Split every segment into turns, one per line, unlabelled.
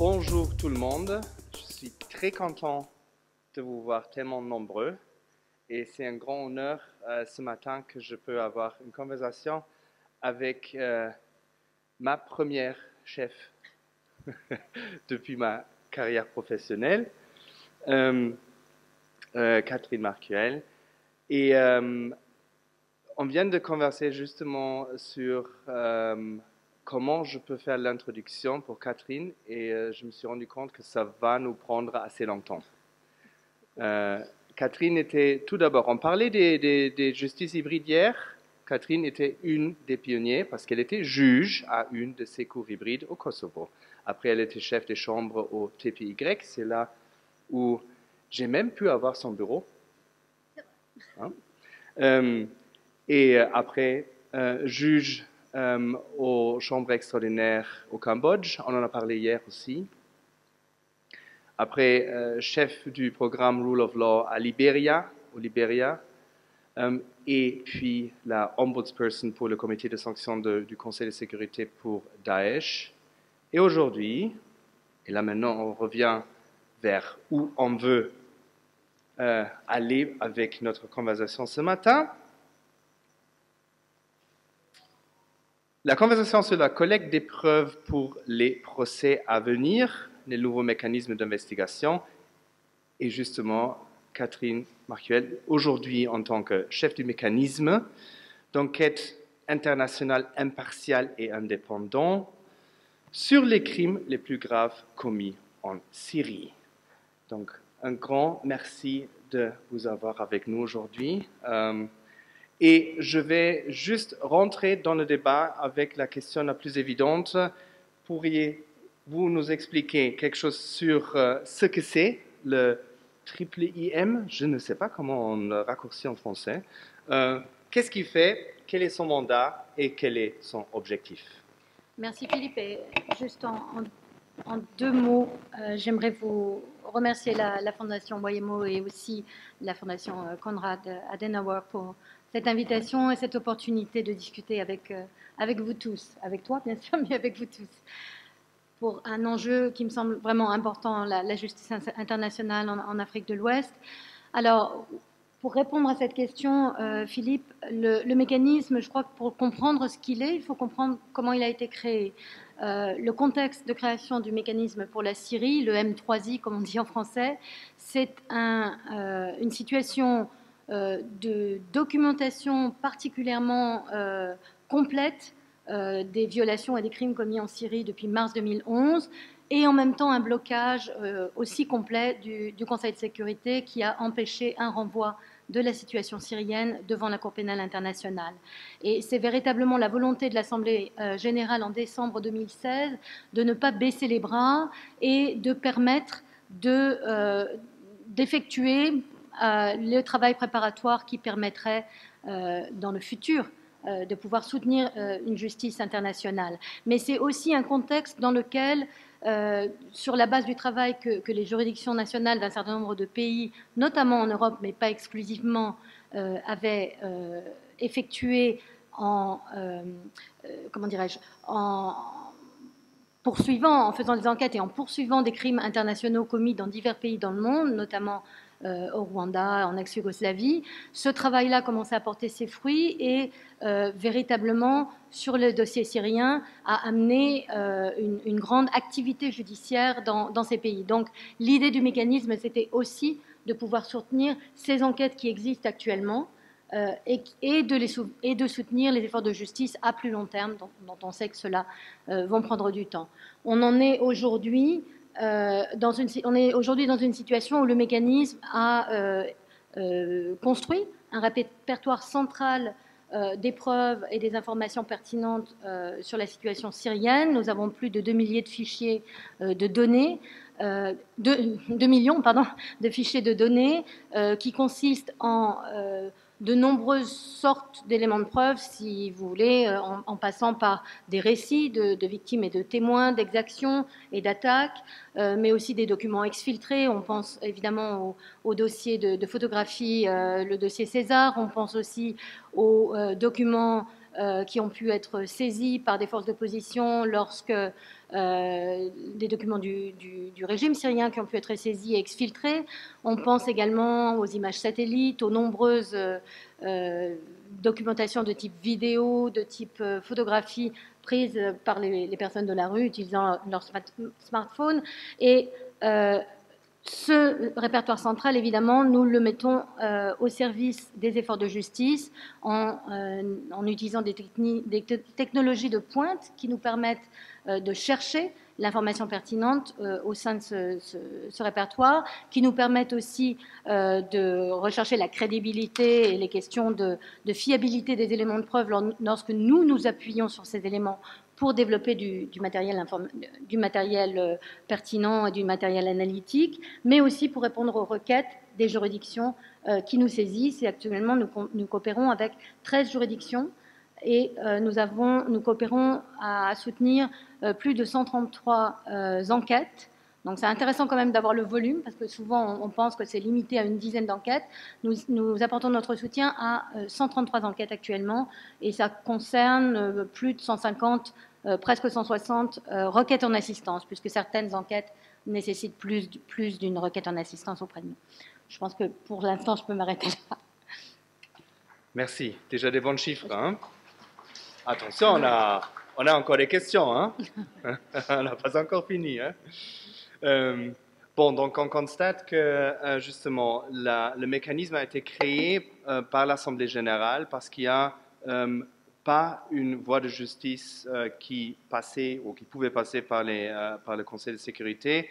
Bonjour tout le monde, je suis très content de vous voir tellement nombreux et c'est un grand honneur ce matin que je peux avoir une conversation avec ma première chef depuis ma carrière professionnelle, Catherine Marcuel. Et on vient de converser justement sur comment je peux faire l'introduction pour Catherine et je me suis rendu compte que ça va nous prendre assez longtemps. Catherine était, tout d'abord, on parlait des justices hybrides hier. Catherine était une des pionniers parce qu'elle était juge à une de ces cours hybrides au Kosovo. Après, elle était chef des chambres au TPY. C'est là où j'ai même pu avoir son bureau. Hein? Et après, juge aux chambres extraordinaires au Cambodge. On en a parlé hier aussi. Après, chef du programme Rule of Law au Libéria. Et puis la ombudsperson pour le comité de sanctions du Conseil de sécurité pour Daesh. Et aujourd'hui, et là maintenant on revient vers où on veut aller avec notre conversation ce matin. La conversation sur la collecte des preuves pour les procès à venir, les nouveaux mécanismes d'investigation, et justement Catherine Marcuel, aujourd'hui en tant que chef du mécanisme d'enquête internationale impartiale et indépendant sur les crimes les plus graves commis en Syrie. Donc, un grand merci de vous avoir avec nous aujourd'hui. Et je vais juste rentrer dans le débat avec la question la plus évidente. Pourriez-vous nous expliquer quelque chose sur ce que c'est le triple IM? Je ne sais pas comment on le raccourcit en français. Qu'est-ce qu'il fait? Quel est son mandat? Et quel est son objectif?
Merci Philippe. Et juste en deux mots, j'aimerais vous remercier la Fondation Waymo et aussi la Fondation Konrad Adenauer pour cette invitation et cette opportunité de discuter avec vous tous, avec toi bien sûr, mais avec vous tous, pour un enjeu qui me semble vraiment important, la justice internationale en Afrique de l'Ouest. Alors, pour répondre à cette question, Philippe, le mécanisme, je crois que pour comprendre ce qu'il est, il faut comprendre comment il a été créé. Le contexte de création du mécanisme pour la Syrie, le M3I comme on dit en français, c'est une situation de documentation particulièrement complète des violations et des crimes commis en Syrie depuis mars 2011 et en même temps un blocage aussi complet du Conseil de sécurité qui a empêché un renvoi de la situation syrienne devant la Cour pénale internationale. Et c'est véritablement la volonté de l'Assemblée générale en décembre 2016 de ne pas baisser les bras et de permettre d'effectuer le travail préparatoire qui permettrait dans le futur de pouvoir soutenir une justice internationale. Mais c'est aussi un contexte dans lequel sur la base du travail que les juridictions nationales d'un certain nombre de pays, notamment en Europe, mais pas exclusivement, avaient effectué en poursuivant, en faisant des enquêtes et en poursuivant des crimes internationaux commis dans divers pays dans le monde, notamment au Rwanda, en ex-Yougoslavie. Ce travail-là commençait à porter ses fruits et véritablement, sur le dossier syrien, a amené une grande activité judiciaire dans ces pays. Donc l'idée du mécanisme, c'était aussi de pouvoir soutenir ces enquêtes qui existent actuellement et de soutenir les efforts de justice à plus long terme, dont on sait que cela vont prendre du temps. On en est aujourd'hui dans une situation où le mécanisme a construit un répertoire central des preuves et des informations pertinentes sur la situation syrienne. Nous avons plus de 2 milliers de fichiers de données, 2 millions de fichiers de données qui consistent en de nombreuses sortes d'éléments de preuve, si vous voulez, en passant par des récits de victimes et de témoins, d'exactions et d'attaques, mais aussi des documents exfiltrés. On pense évidemment au dossier de photographie, le dossier César. On pense aussi aux documents qui ont pu être saisis par des forces d'opposition lorsque des documents du régime syrien qui ont pu être saisis et exfiltrés. On pense également aux images satellites, aux nombreuses documentations de type vidéo, de type photographie prises par les personnes de la rue utilisant leur smartphone. Et ce répertoire central, évidemment, nous le mettons au service des efforts de justice en utilisant des technologies de pointe qui nous permettent de chercher l'information pertinente au sein de ce répertoire, qui nous permettent aussi de rechercher la crédibilité et les questions de fiabilité des éléments de preuve lorsque nous nous appuyons sur ces éléments pour développer du matériel pertinent et du matériel analytique, mais aussi pour répondre aux requêtes des juridictions qui nous saisissent. Et actuellement, nous coopérons avec 13 juridictions et nous coopérons à soutenir plus de 133 enquêtes. Donc c'est intéressant quand même d'avoir le volume, parce que souvent on pense que c'est limité à une dizaine d'enquêtes. Nous apportons notre soutien à 133 enquêtes actuellement, et ça concerne plus de 150, presque 160 requêtes en assistance, puisque certaines enquêtes nécessitent plus d'une requête en assistance auprès de nous. Je pense que pour l'instant, je peux m'arrêter là.
Merci. Déjà des bons chiffres, hein? Attention, on a encore des questions, hein? On n'a pas encore fini, hein? Bon, donc on constate que justement le mécanisme a été créé par l'Assemblée générale parce qu'il n'y a pas une voie de justice qui passait ou qui pouvait passer par le Conseil de sécurité,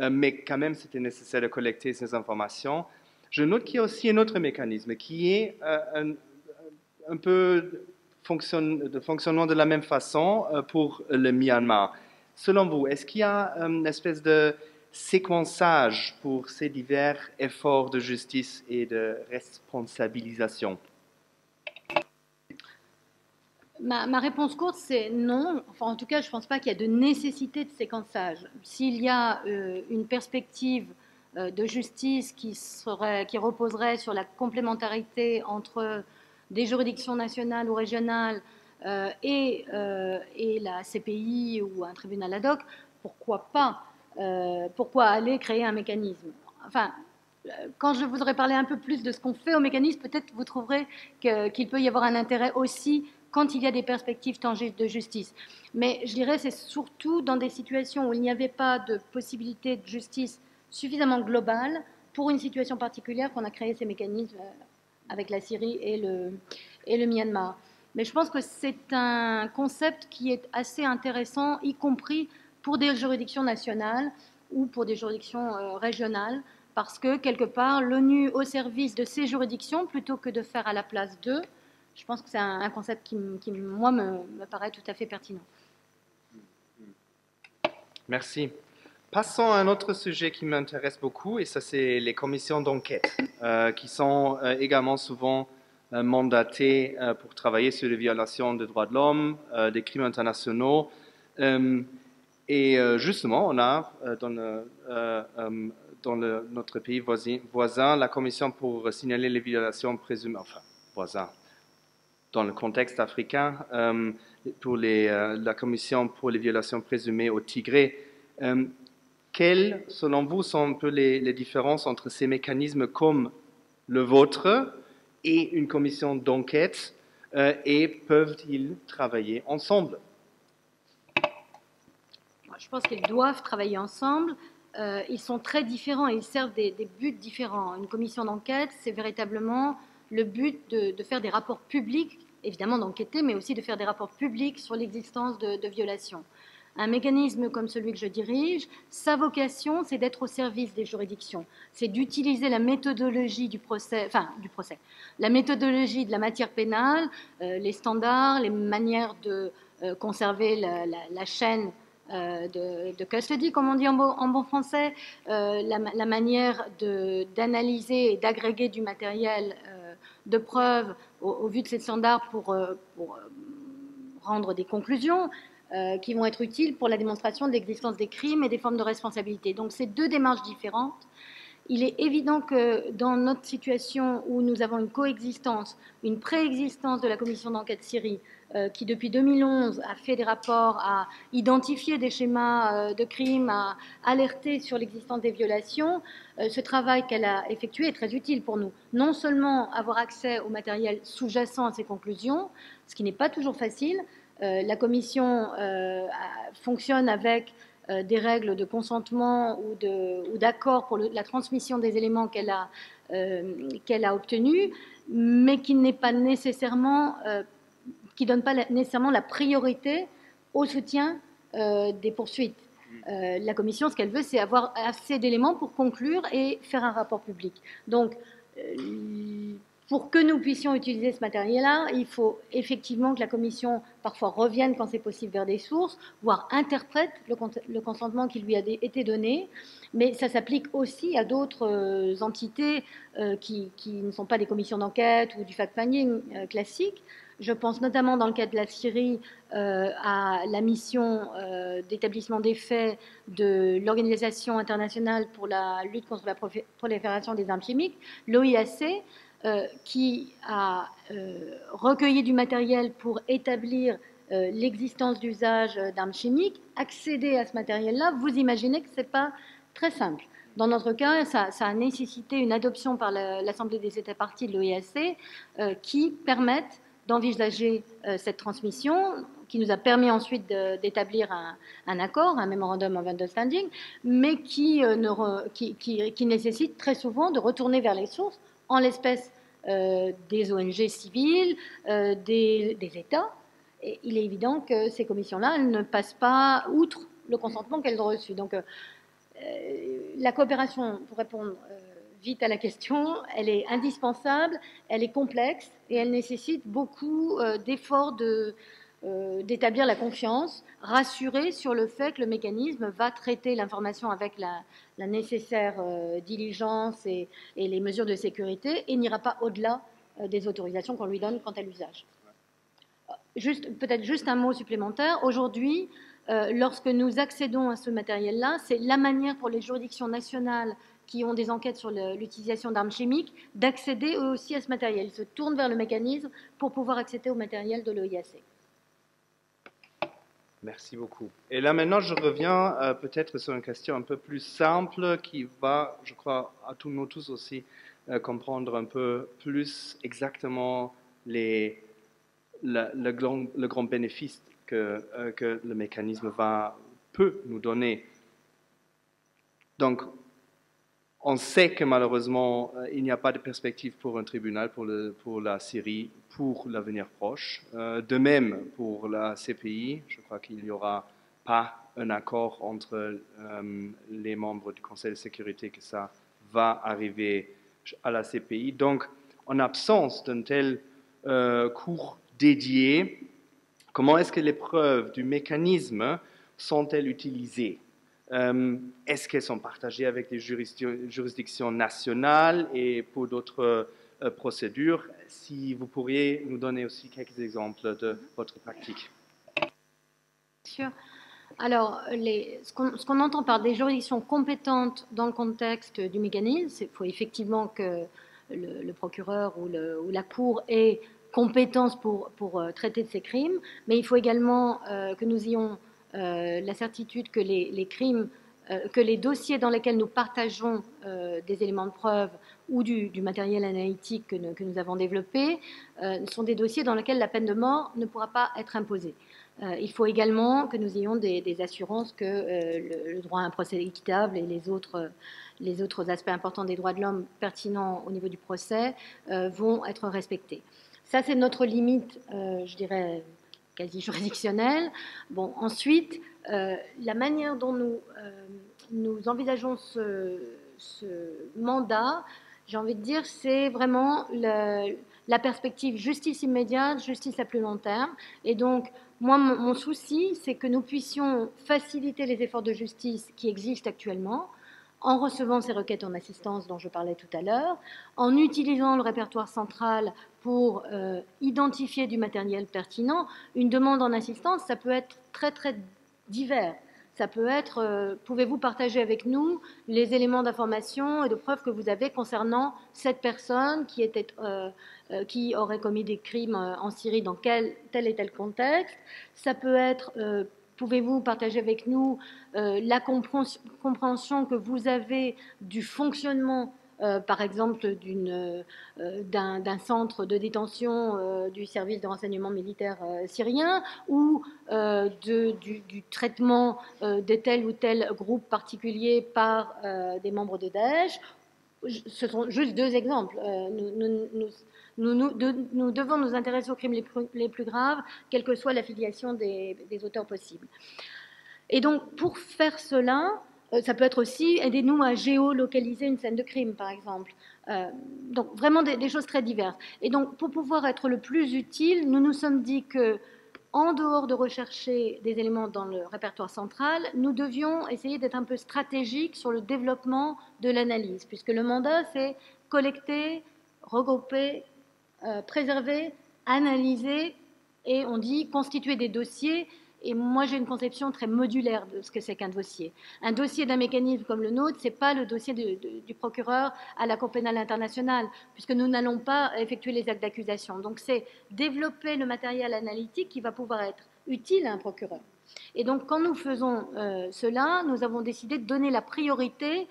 mais quand même c'était nécessaire de collecter ces informations. Je note qu'il y a aussi un autre mécanisme qui est un peu de fonctionnement de la même façon pour le Myanmar. Selon vous, est-ce qu'il y a une espèce de séquençage pour ces divers efforts de justice et de responsabilisation?
Ma réponse courte, c'est non. Enfin, en tout cas, je ne pense pas qu'il y a de nécessité de séquençage. S'il y a une perspective de justice qui reposerait sur la complémentarité entre des juridictions nationales ou régionales et la CPI ou un tribunal ad hoc, pourquoi pas? Pourquoi aller créer un mécanisme? Enfin, quand je voudrais parler un peu plus de ce qu'on fait au mécanisme, peut-être vous trouverez qu'il peut y avoir un intérêt aussi quand il y a des perspectives tangibles de justice. Mais je dirais que c'est surtout dans des situations où il n'y avait pas de possibilité de justice suffisamment globale pour une situation particulière qu'on a créé ces mécanismes avec la Syrie et le Myanmar. Mais je pense que c'est un concept qui est assez intéressant, y compris pour des juridictions nationales ou pour des juridictions régionales, parce que, quelque part, l'ONU au service de ces juridictions, plutôt que de faire à la place d'eux, je pense que c'est un concept qui moi, me paraît tout à fait pertinent.
Merci. Passons à un autre sujet qui m'intéresse beaucoup, et ça, c'est les commissions d'enquête, qui sont également souvent mandatées pour travailler sur les violations des droits de l'homme, des crimes internationaux. Et justement, on a dans notre pays voisin la commission pour signaler les violations présumées, enfin, voisin, dans le contexte africain, pour la commission pour les violations présumées au Tigré. Quelles, selon vous, sont un peu les différences entre ces mécanismes comme le vôtre et une commission d'enquête, et peuvent-ils travailler ensemble?
Je pense qu'ils doivent travailler ensemble. Ils sont très différents et ils servent des buts différents. Une commission d'enquête, c'est véritablement le but de faire des rapports publics, évidemment d'enquêter, mais aussi de faire des rapports publics sur l'existence de violations. Un mécanisme comme celui que je dirige, sa vocation, c'est d'être au service des juridictions. C'est d'utiliser la méthodologie du procès, la méthodologie de la matière pénale, les standards, les manières de conserver la chaîne de custody, comme on dit en bon français, la manière d'analyser et d'agréger du matériel de preuve au vu de ces standards pour rendre des conclusions qui vont être utiles pour la démonstration de l'existence des crimes et des formes de responsabilité. Donc, c'est deux démarches différentes Il est évident que dans notre situation où nous avons une coexistence, une préexistence de la commission d'enquête Syrie, qui depuis 2011 a fait des rapports, a identifié des schémas de crimes, a alerté sur l'existence des violations, ce travail qu'elle a effectué est très utile pour nous. Non seulement avoir accès au matériel sous-jacent à ces conclusions, ce qui n'est pas toujours facile. La commission fonctionne avec des règles de consentement ou d'accord pour la transmission des éléments qu'elle a obtenus, mais qui n'est pas nécessairement, qui donne pas nécessairement la priorité au soutien des poursuites. La commission, ce qu'elle veut, c'est avoir assez d'éléments pour conclure et faire un rapport public. Donc, pour que nous puissions utiliser ce matériel-là, il faut effectivement que la commission parfois revienne quand c'est possible vers des sources, voire interprète le consentement qui lui a été donné. Mais ça s'applique aussi à d'autres entités qui ne sont pas des commissions d'enquête ou du fact-finding classique. Je pense notamment dans le cas de la Syrie à la mission d'établissement des faits de l'Organisation internationale pour la lutte contre la prolifération des armes chimiques, l'OIAC, qui a recueilli du matériel pour établir l'existence d'usage d'armes chimiques. Accéder à ce matériel-là, vous imaginez que ce n'est pas très simple. Dans notre cas, ça a nécessité une adoption par l'Assemblée des États parties de l'OIAC qui permettent d'envisager cette transmission, qui nous a permis ensuite d'établir un accord, un memorandum of understanding, mais qui nécessite très souvent de retourner vers les sources, en l'espèce des ONG civiles, des États. Et il est évident que ces commissions-là, elles ne passent pas outre le consentement qu'elles ont reçu. Donc, la coopération, pour répondre vite à la question, elle est indispensable, elle est complexe et elle nécessite beaucoup d'efforts d'établir la confiance, rassurer sur le fait que le mécanisme va traiter l'information avec la nécessaire diligence et les mesures de sécurité et n'ira pas au-delà des autorisations qu'on lui donne quant à l'usage. Peut-être juste un mot supplémentaire. Aujourd'hui, lorsque nous accédons à ce matériel-là, c'est la manière pour les juridictions nationales qui ont des enquêtes sur l'utilisation d'armes chimiques d'accéder eux aussi à ce matériel. Ils se tournent vers le mécanisme pour pouvoir accéder au matériel de l'OIAC.
Merci beaucoup. Et là maintenant, je reviens peut-être sur une question un peu plus simple qui va, je crois, à nous tous aussi comprendre un peu plus exactement le grand bénéfice que le mécanisme peut nous donner. Donc, on sait que malheureusement, il n'y a pas de perspective pour un tribunal pour la Syrie pour l'avenir proche. De même, pour la CPI, je crois qu'il n'y aura pas un accord entre les membres du Conseil de sécurité que ça va arriver à la CPI. Donc, en absence d'un tel cours dédié, comment est-ce que les preuves du mécanisme sont-elles utilisées ? Est-ce qu'elles sont partagées avec les juridictions nationales et pour d'autres procédures? Si vous pourriez nous donner aussi quelques exemples de votre pratique.
Bien sûr. Alors, ce qu'on entend par des juridictions compétentes dans le contexte du mécanisme, il faut effectivement que le procureur ou la cour ait compétence pour traiter de ces crimes, mais il faut également que nous ayons la certitude que les crimes, que les dossiers dans lesquels nous partageons des éléments de preuve ou du matériel analytique que nous avons développé sont des dossiers dans lesquels la peine de mort ne pourra pas être imposée. Il faut également que nous ayons des assurances que le droit à un procès équitable et les autres aspects importants des droits de l'homme pertinents au niveau du procès vont être respectés. Ça, c'est notre limite, je dirais, quasi juridictionnelle. Bon, ensuite, la manière dont nous envisageons ce mandat, j'ai envie de dire, c'est vraiment la perspective justice immédiate, justice à plus long terme. Et donc, moi, mon souci, c'est que nous puissions faciliter les efforts de justice qui existent actuellement, en recevant ces requêtes en assistance dont je parlais tout à l'heure, en utilisant le répertoire central pour identifier du matériel pertinent. Une demande en assistance, ça peut être très, très divers. Ça peut être, pouvez-vous partager avec nous les éléments d'information et de preuves que vous avez concernant cette personne qui aurait commis des crimes en Syrie dans tel et tel contexte. Ça peut être, pouvez-vous partager avec nous la compréhension que vous avez du fonctionnement par exemple d'un centre de détention du service de renseignement militaire syrien ou du traitement de tel ou tel groupe particulier par des membres de Daesh. Ce sont juste deux exemples. Nous devons nous intéresser aux crimes les plus graves, quelle que soit l'affiliation des auteurs possibles. Et donc, pour faire cela, ça peut être aussi, aidez-nous à géolocaliser une scène de crime, par exemple. Donc, vraiment des choses très diverses. Et donc, pour pouvoir être le plus utile, nous nous sommes dit que, en dehors de rechercher des éléments dans le répertoire central, nous devions essayer d'être un peu stratégiques sur le développement de l'analyse, puisque le mandat, c'est collecter, regrouper, préserver, analyser, et on dit constituer des dossiers. Et moi, j'ai une conception très modulaire de ce que c'est qu'un dossier. Un dossier d'un mécanisme comme le nôtre, ce n'est pas le dossier du procureur à la Cour pénale internationale, puisque nous n'allons pas effectuer les actes d'accusation. Donc, c'est développer le matériel analytique qui va pouvoir être utile à un procureur. Et donc, quand nous faisons cela, nous avons décidé de donner la priorité.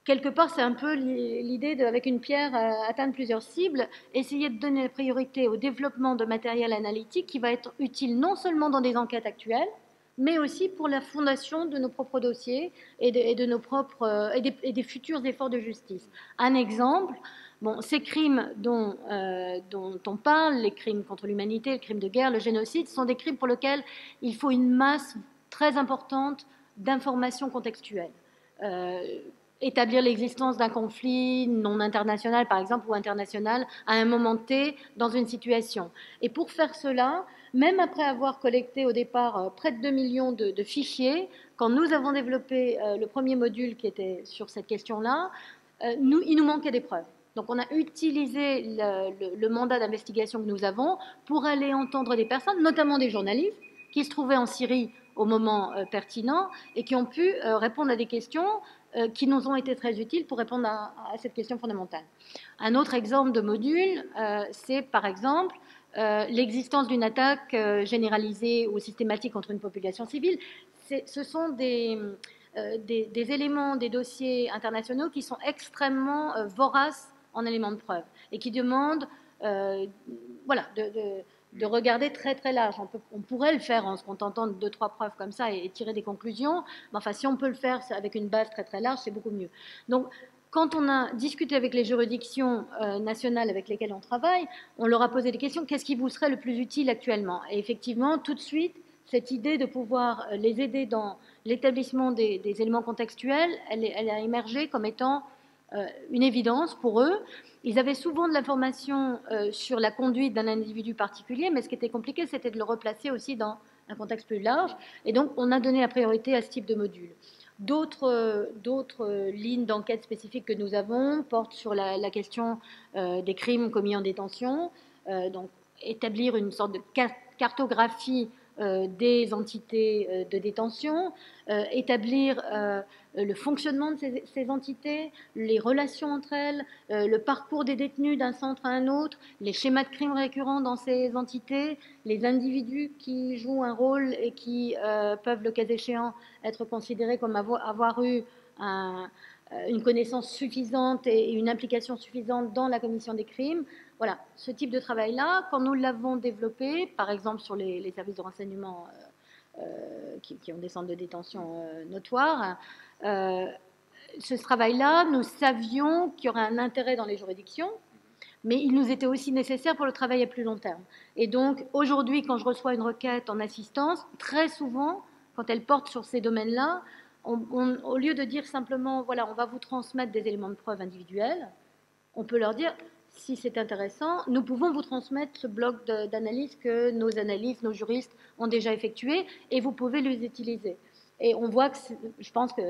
Quelque part, c'est un peu l'idée avec une pierre atteindre plusieurs cibles, essayer de donner la priorité au développement de matériel analytique qui va être utile non seulement dans des enquêtes actuelles, mais aussi pour la fondation de nos propres dossiers et des futurs efforts de justice. Un exemple, ces crimes dont on parle, les crimes contre l'humanité, le crime de guerre, le génocide, sont des crimes pour lesquels il faut une masse très importante d'informations contextuelles. Établir l'existence d'un conflit non international, par exemple, ou international, à un moment T, dans une situation. Et pour faire cela, même après avoir collecté au départ près de 2 millions de fichiers, quand nous avons développé le premier module qui était sur cette question-là, il nous manquait des preuves. Donc on a utilisé le mandat d'investigation que nous avons pour aller entendre des personnes, notamment des journalistes, qui se trouvaient en Syrie au moment pertinent et qui ont pu répondre à des questions qui nous ont été très utiles pour répondre à cette question fondamentale. Un autre exemple de module, c'est par exemple l'existence d'une attaque généralisée ou systématique contre une population civile. Ce sont des éléments, des dossiers internationaux qui sont extrêmement voraces en éléments de preuve et qui demandent de regarder très très large. On pourrait le faire en se contentant de 2-3 preuves comme ça et tirer des conclusions, mais enfin si on peut le faire avec une base très très large, c'est beaucoup mieux. Donc quand on a discuté avec les juridictions nationales avec lesquelles on travaille, on leur a posé des questions, qu'est-ce qui vous serait le plus utile actuellement? Et effectivement, tout de suite, cette idée de pouvoir les aider dans l'établissement des éléments contextuels, elle a émergé comme étant une évidence pour eux. Ils avaient souvent de l'information sur la conduite d'un individu particulier, mais ce qui était compliqué, c'était de le replacer aussi dans un contexte plus large. Et donc, on a donné la priorité à ce type de module. D'autres lignes d'enquête spécifiques que nous avons portent sur la question des crimes commis en détention, donc établir une sorte de cartographie des entités de détention, établir le fonctionnement de ces entités, les relations entre elles, le parcours des détenus d'un centre à un autre, les schémas de crimes récurrents dans ces entités, les individus qui jouent un rôle et qui peuvent, le cas échéant, être considérés comme avoir eu une connaissance suffisante et une implication suffisante dans la commission des crimes. Voilà, ce type de travail-là, quand nous l'avons développé, par exemple sur les services de renseignement qui ont des centres de détention notoires, ce travail-là, nous savions qu'il y aurait un intérêt dans les juridictions, mais il nous était aussi nécessaire pour le travail à plus long terme. Et donc, aujourd'hui, quand je reçois une requête en assistance, très souvent, quand elle porte sur ces domaines-là, au lieu de dire simplement, voilà, on va vous transmettre des éléments de preuve individuels, on peut leur dire, si c'est intéressant, nous pouvons vous transmettre ce bloc d'analyse que nos analystes, nos juristes ont déjà effectué et vous pouvez les utiliser. Et on voit que, je pense que,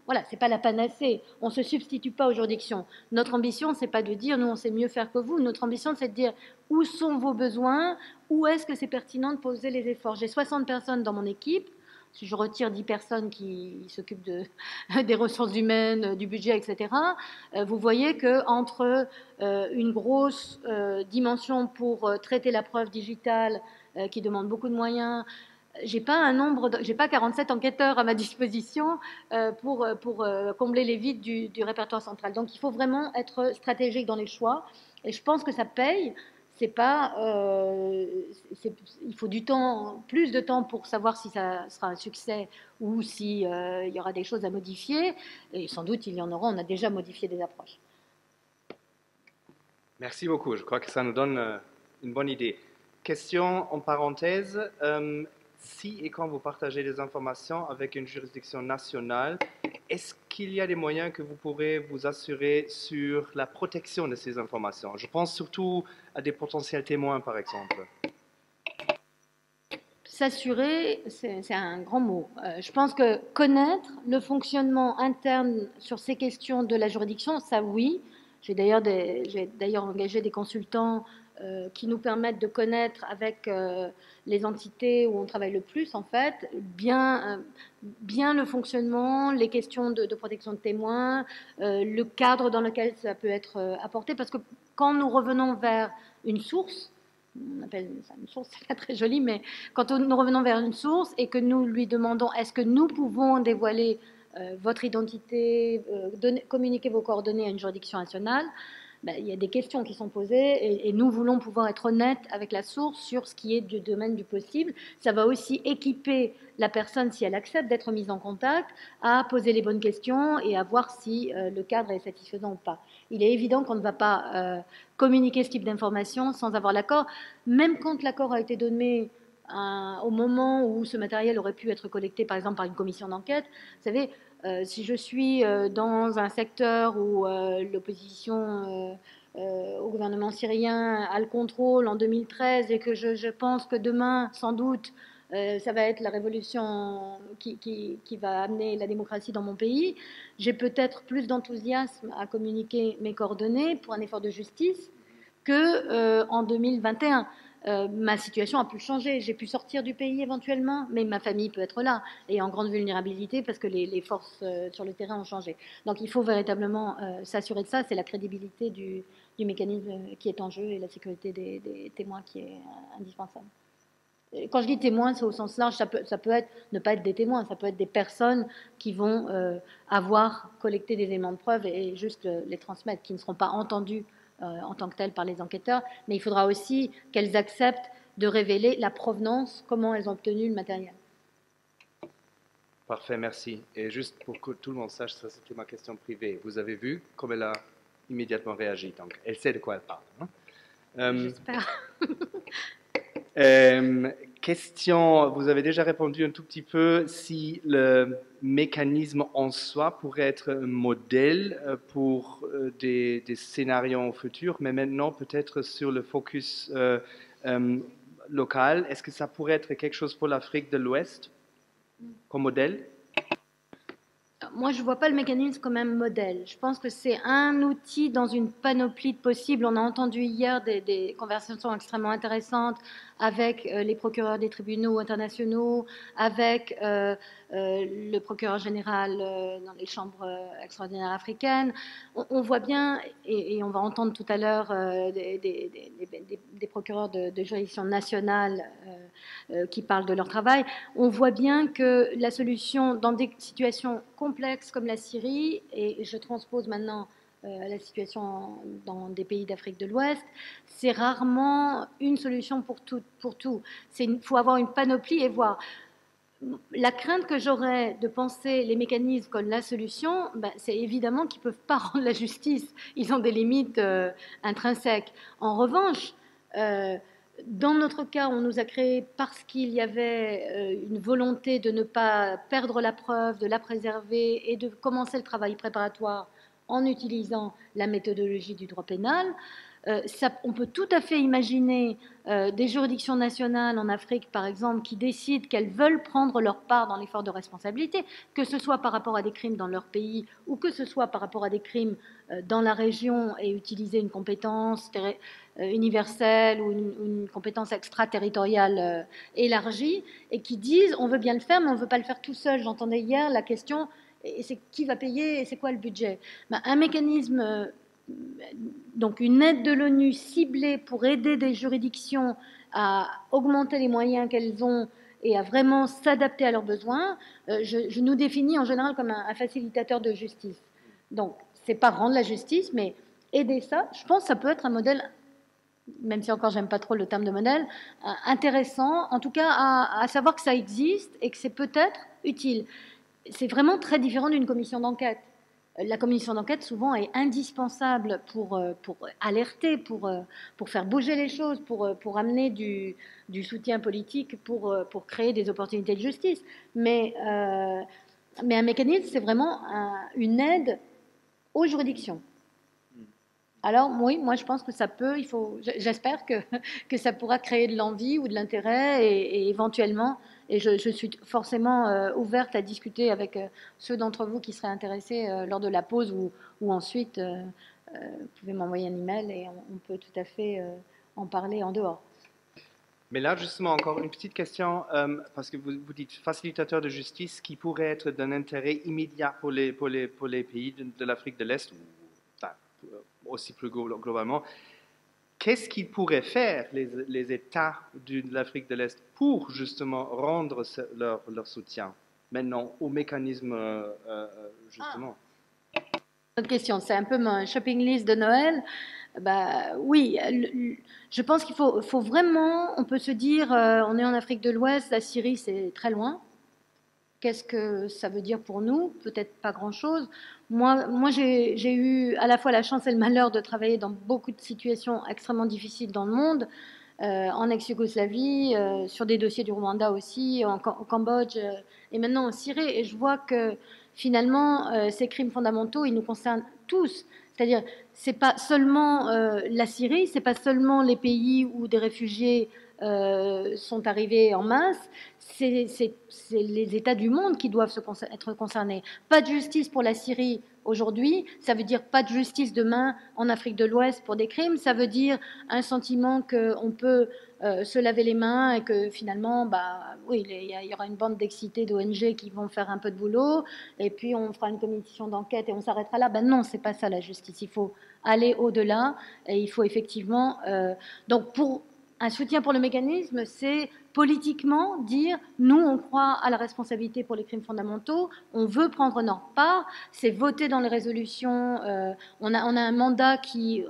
voilà, c'est pas la panacée. On se substitue pas aux juridictions. Notre ambition, c'est pas de dire, nous, on sait mieux faire que vous. Notre ambition, c'est de dire, où sont vos besoins? Où est-ce que c'est pertinent de poser les efforts? J'ai 60 personnes dans mon équipe. si je retire 10 personnes qui s'occupent des ressources humaines, du budget, etc., vous voyez qu'entre une grosse dimension pour traiter la preuve digitale qui demande beaucoup de moyens, j'ai pas 47 enquêteurs à ma disposition pour combler les vides du répertoire central. Donc il faut vraiment être stratégique dans les choix. Et je pense que ça paye. C'est pas, il faut du temps, plus de temps pour savoir si ça sera un succès ou si il y aura des choses à modifier. Et sans doute il y en aura. On a déjà modifié des approches.
Merci beaucoup. Je crois que ça nous donne une bonne idée. Question en parenthèse. Si et quand vous partagez des informations avec une juridiction nationale, est-ce qu'il y a des moyens que vous pourrez vous assurer sur la protection de ces informations? Je pense surtout à des potentiels témoins, par exemple.
S'assurer, c'est un grand mot. Je pense que connaître le fonctionnement interne sur ces questions de la juridiction, ça oui. J'ai d'ailleurs engagé des consultants qui nous permettent de connaître avec les entités où on travaille le plus, en fait, bien le fonctionnement, les questions de protection de témoins, le cadre dans lequel ça peut être apporté, parce que quand nous revenons vers une source, on appelle ça une source, c'est pas très joli, mais quand nous revenons vers une source et que nous lui demandons est-ce que nous pouvons dévoiler votre identité, communiquer vos coordonnées à une juridiction nationale, ben, il y a des questions qui sont posées et nous voulons pouvoir être honnêtes avec la source sur ce qui est du domaine du possible. Ça va aussi équiper la personne, si elle accepte d'être mise en contact, à poser les bonnes questions et à voir si le cadre est satisfaisant ou pas. Il est évident qu'on ne va pas communiquer ce type d'informations sans avoir l'accord, même quand l'accord a été donné au moment où ce matériel aurait pu être collecté, par exemple, par une commission d'enquête. Vous savez, si je suis dans un secteur où l'opposition au gouvernement syrien a le contrôle en 2013 et que je pense que demain, sans doute, ça va être la révolution qui va amener la démocratie dans mon pays, j'ai peut-être plus d'enthousiasme à communiquer mes coordonnées pour un effort de justice qu'en 2021. Ma situation a pu changer. J'ai pu sortir du pays éventuellement, mais ma famille peut être là et en grande vulnérabilité parce que les forces sur le terrain ont changé. Donc il faut véritablement s'assurer de ça. C'est la crédibilité du mécanisme qui est en jeu et la sécurité des témoins qui est indispensable. Quand je dis témoins, c'est au sens large. Ça peut être, ne pas être des témoins, ça peut être des personnes qui vont avoir collecté des éléments de preuve et juste les transmettre, qui ne seront pas entendues en tant que telles par les enquêteurs, mais il faudra aussi qu'elles acceptent de révéler la provenance, comment elles ont obtenu le matériel.
Parfait, merci. Et juste pour que tout le monde sache, ça c'était ma question privée. Vous avez vu comme elle a immédiatement réagi, donc elle sait de quoi elle parle. Hein?
J'espère.
Question, vous avez déjà répondu un tout petit peu si le mécanisme en soi pourrait être un modèle pour des scénarios futurs, mais maintenant peut-être sur le focus local. Est-ce que ça pourrait être quelque chose pour l'Afrique de l'Ouest comme modèle?
Moi, je ne vois pas le mécanisme comme un modèle. Je pense que c'est un outil dans une panoplie de possibles. On a entendu hier des conversations extrêmement intéressantes avec les procureurs des tribunaux internationaux, avec le procureur général dans les chambres extraordinaires africaines. On voit bien, et on va entendre tout à l'heure des procureurs de juridiction nationale qui parlent de leur travail, on voit bien que la solution dans des situations complexes comme la Syrie, et je transpose maintenant la situation dans des pays d'Afrique de l'Ouest, c'est rarement une solution pour tout. Il faut avoir une panoplie et voir. La crainte que j'aurais de penser les mécanismes comme la solution, ben, c'est évidemment qu'ils ne peuvent pas rendre la justice. Ils ont des limites intrinsèques. En revanche, dans notre cas, on nous a créé parce qu'il y avait une volonté de ne pas perdre la preuve, de la préserver et de commencer le travail préparatoire en utilisant la méthodologie du droit pénal. On peut tout à fait imaginer des juridictions nationales en Afrique, par exemple, qui décident qu'elles veulent prendre leur part dans l'effort de responsabilité, que ce soit par rapport à des crimes dans leur pays ou que ce soit par rapport à des crimes dans la région et utiliser une compétence universelle ou une compétence extraterritoriale élargie, et qui disent on veut bien le faire, mais on ne veut pas le faire tout seul. J'entendais hier la question, et c'est qui va payer et c'est quoi le budget? Un mécanisme, donc une aide de l'ONU ciblée pour aider des juridictions à augmenter les moyens qu'elles ont et à vraiment s'adapter à leurs besoins, je nous définis en général comme un facilitateur de justice. Donc, c'est pas rendre la justice, mais aider ça. Je pense que ça peut être un modèle, même si encore j'aime pas trop le terme de modèle, intéressant, en tout cas à savoir que ça existe et que c'est peut-être utile. C'est vraiment très différent d'une commission d'enquête. La commission d'enquête, souvent, est indispensable pour alerter, pour faire bouger les choses, pour amener du soutien politique, pour créer des opportunités de justice. Mais un mécanisme, c'est vraiment une aide aux juridictions. Alors, oui, moi, je pense que ça peut, j'espère que ça pourra créer de l'envie ou de l'intérêt et éventuellement, et je suis forcément ouverte à discuter avec ceux d'entre vous qui seraient intéressés lors de la pause ou ensuite, vous pouvez m'envoyer un email et on peut tout à fait en parler en dehors.
Mais là, justement, encore une petite question, parce que vous dites facilitateur de justice qui pourrait être d'un intérêt immédiat pour les pays de l'Afrique de l'Est, ou enfin, aussi plus globalement. Qu'est-ce qu'ils pourraient faire, les États de l'Afrique de l'Est, pour justement rendre leur soutien maintenant au mécanisme, justement?
Autre question, c'est un peu mon shopping list de Noël. Oui, je pense qu'il faut vraiment, on peut se dire, on est en Afrique de l'Ouest, la Syrie c'est très loin. Qu'est-ce que ça veut dire pour nous? Peut-être pas grand-chose. Moi j'ai eu à la fois la chance et le malheur de travailler dans beaucoup de situations extrêmement difficiles dans le monde, en ex-Yougoslavie, sur des dossiers du Rwanda aussi, au Cambodge et maintenant en Syrie. Et je vois que finalement, ces crimes fondamentaux, ils nous concernent tous. C'est-à-dire, c'est pas seulement la Syrie, c'est pas seulement les pays où des réfugiés sont arrivés en masse, c'est les États du monde qui doivent être concernés. Pas de justice pour la Syrie aujourd'hui, ça veut dire pas de justice demain en Afrique de l'Ouest pour des crimes, ça veut dire un sentiment qu'on peut se laver les mains et que finalement, oui, il y aura une bande d'excités d'ONG qui vont faire un peu de boulot et puis on fera une commission d'enquête et on s'arrêtera là. Non, c'est pas ça la justice. Il faut aller au-delà et il faut effectivement. Donc pour un soutien pour le mécanisme, c'est politiquement dire nous on croit à la responsabilité pour les crimes fondamentaux, on veut prendre notre part, c'est voter dans les résolutions, on a un mandat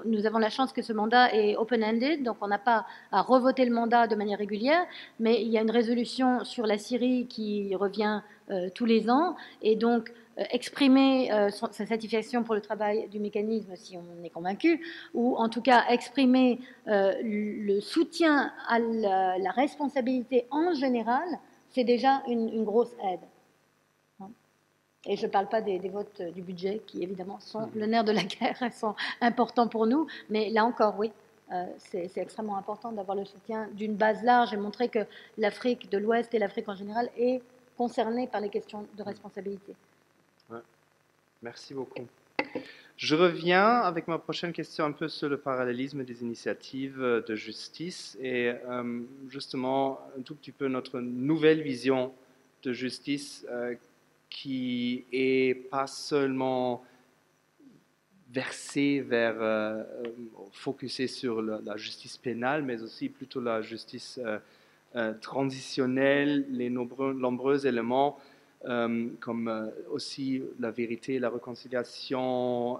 nous avons la chance que ce mandat est open-ended, donc on n'a pas à revoter le mandat de manière régulière, mais il y a une résolution sur la Syrie qui revient tous les ans, et donc exprimer sa satisfaction pour le travail du mécanisme si on est convaincu, ou en tout cas exprimer le soutien à la responsabilité en général, c'est déjà une grosse aide. Et je ne parle pas des votes du budget qui évidemment sont le nerf de la guerre, elles sont importants pour nous, mais là encore, oui, c'est extrêmement important d'avoir le soutien d'une base large et montrer que l'Afrique de l'Ouest et l'Afrique en général est concernée par les questions de responsabilité.
Ouais. Merci beaucoup. Je reviens avec ma prochaine question un peu sur le parallélisme des initiatives de justice et justement un tout petit peu notre nouvelle vision de justice qui est pas seulement versée vers, focusée sur la justice pénale, mais aussi plutôt la justice transitionnelle, les nombreux éléments comme aussi la vérité, la réconciliation,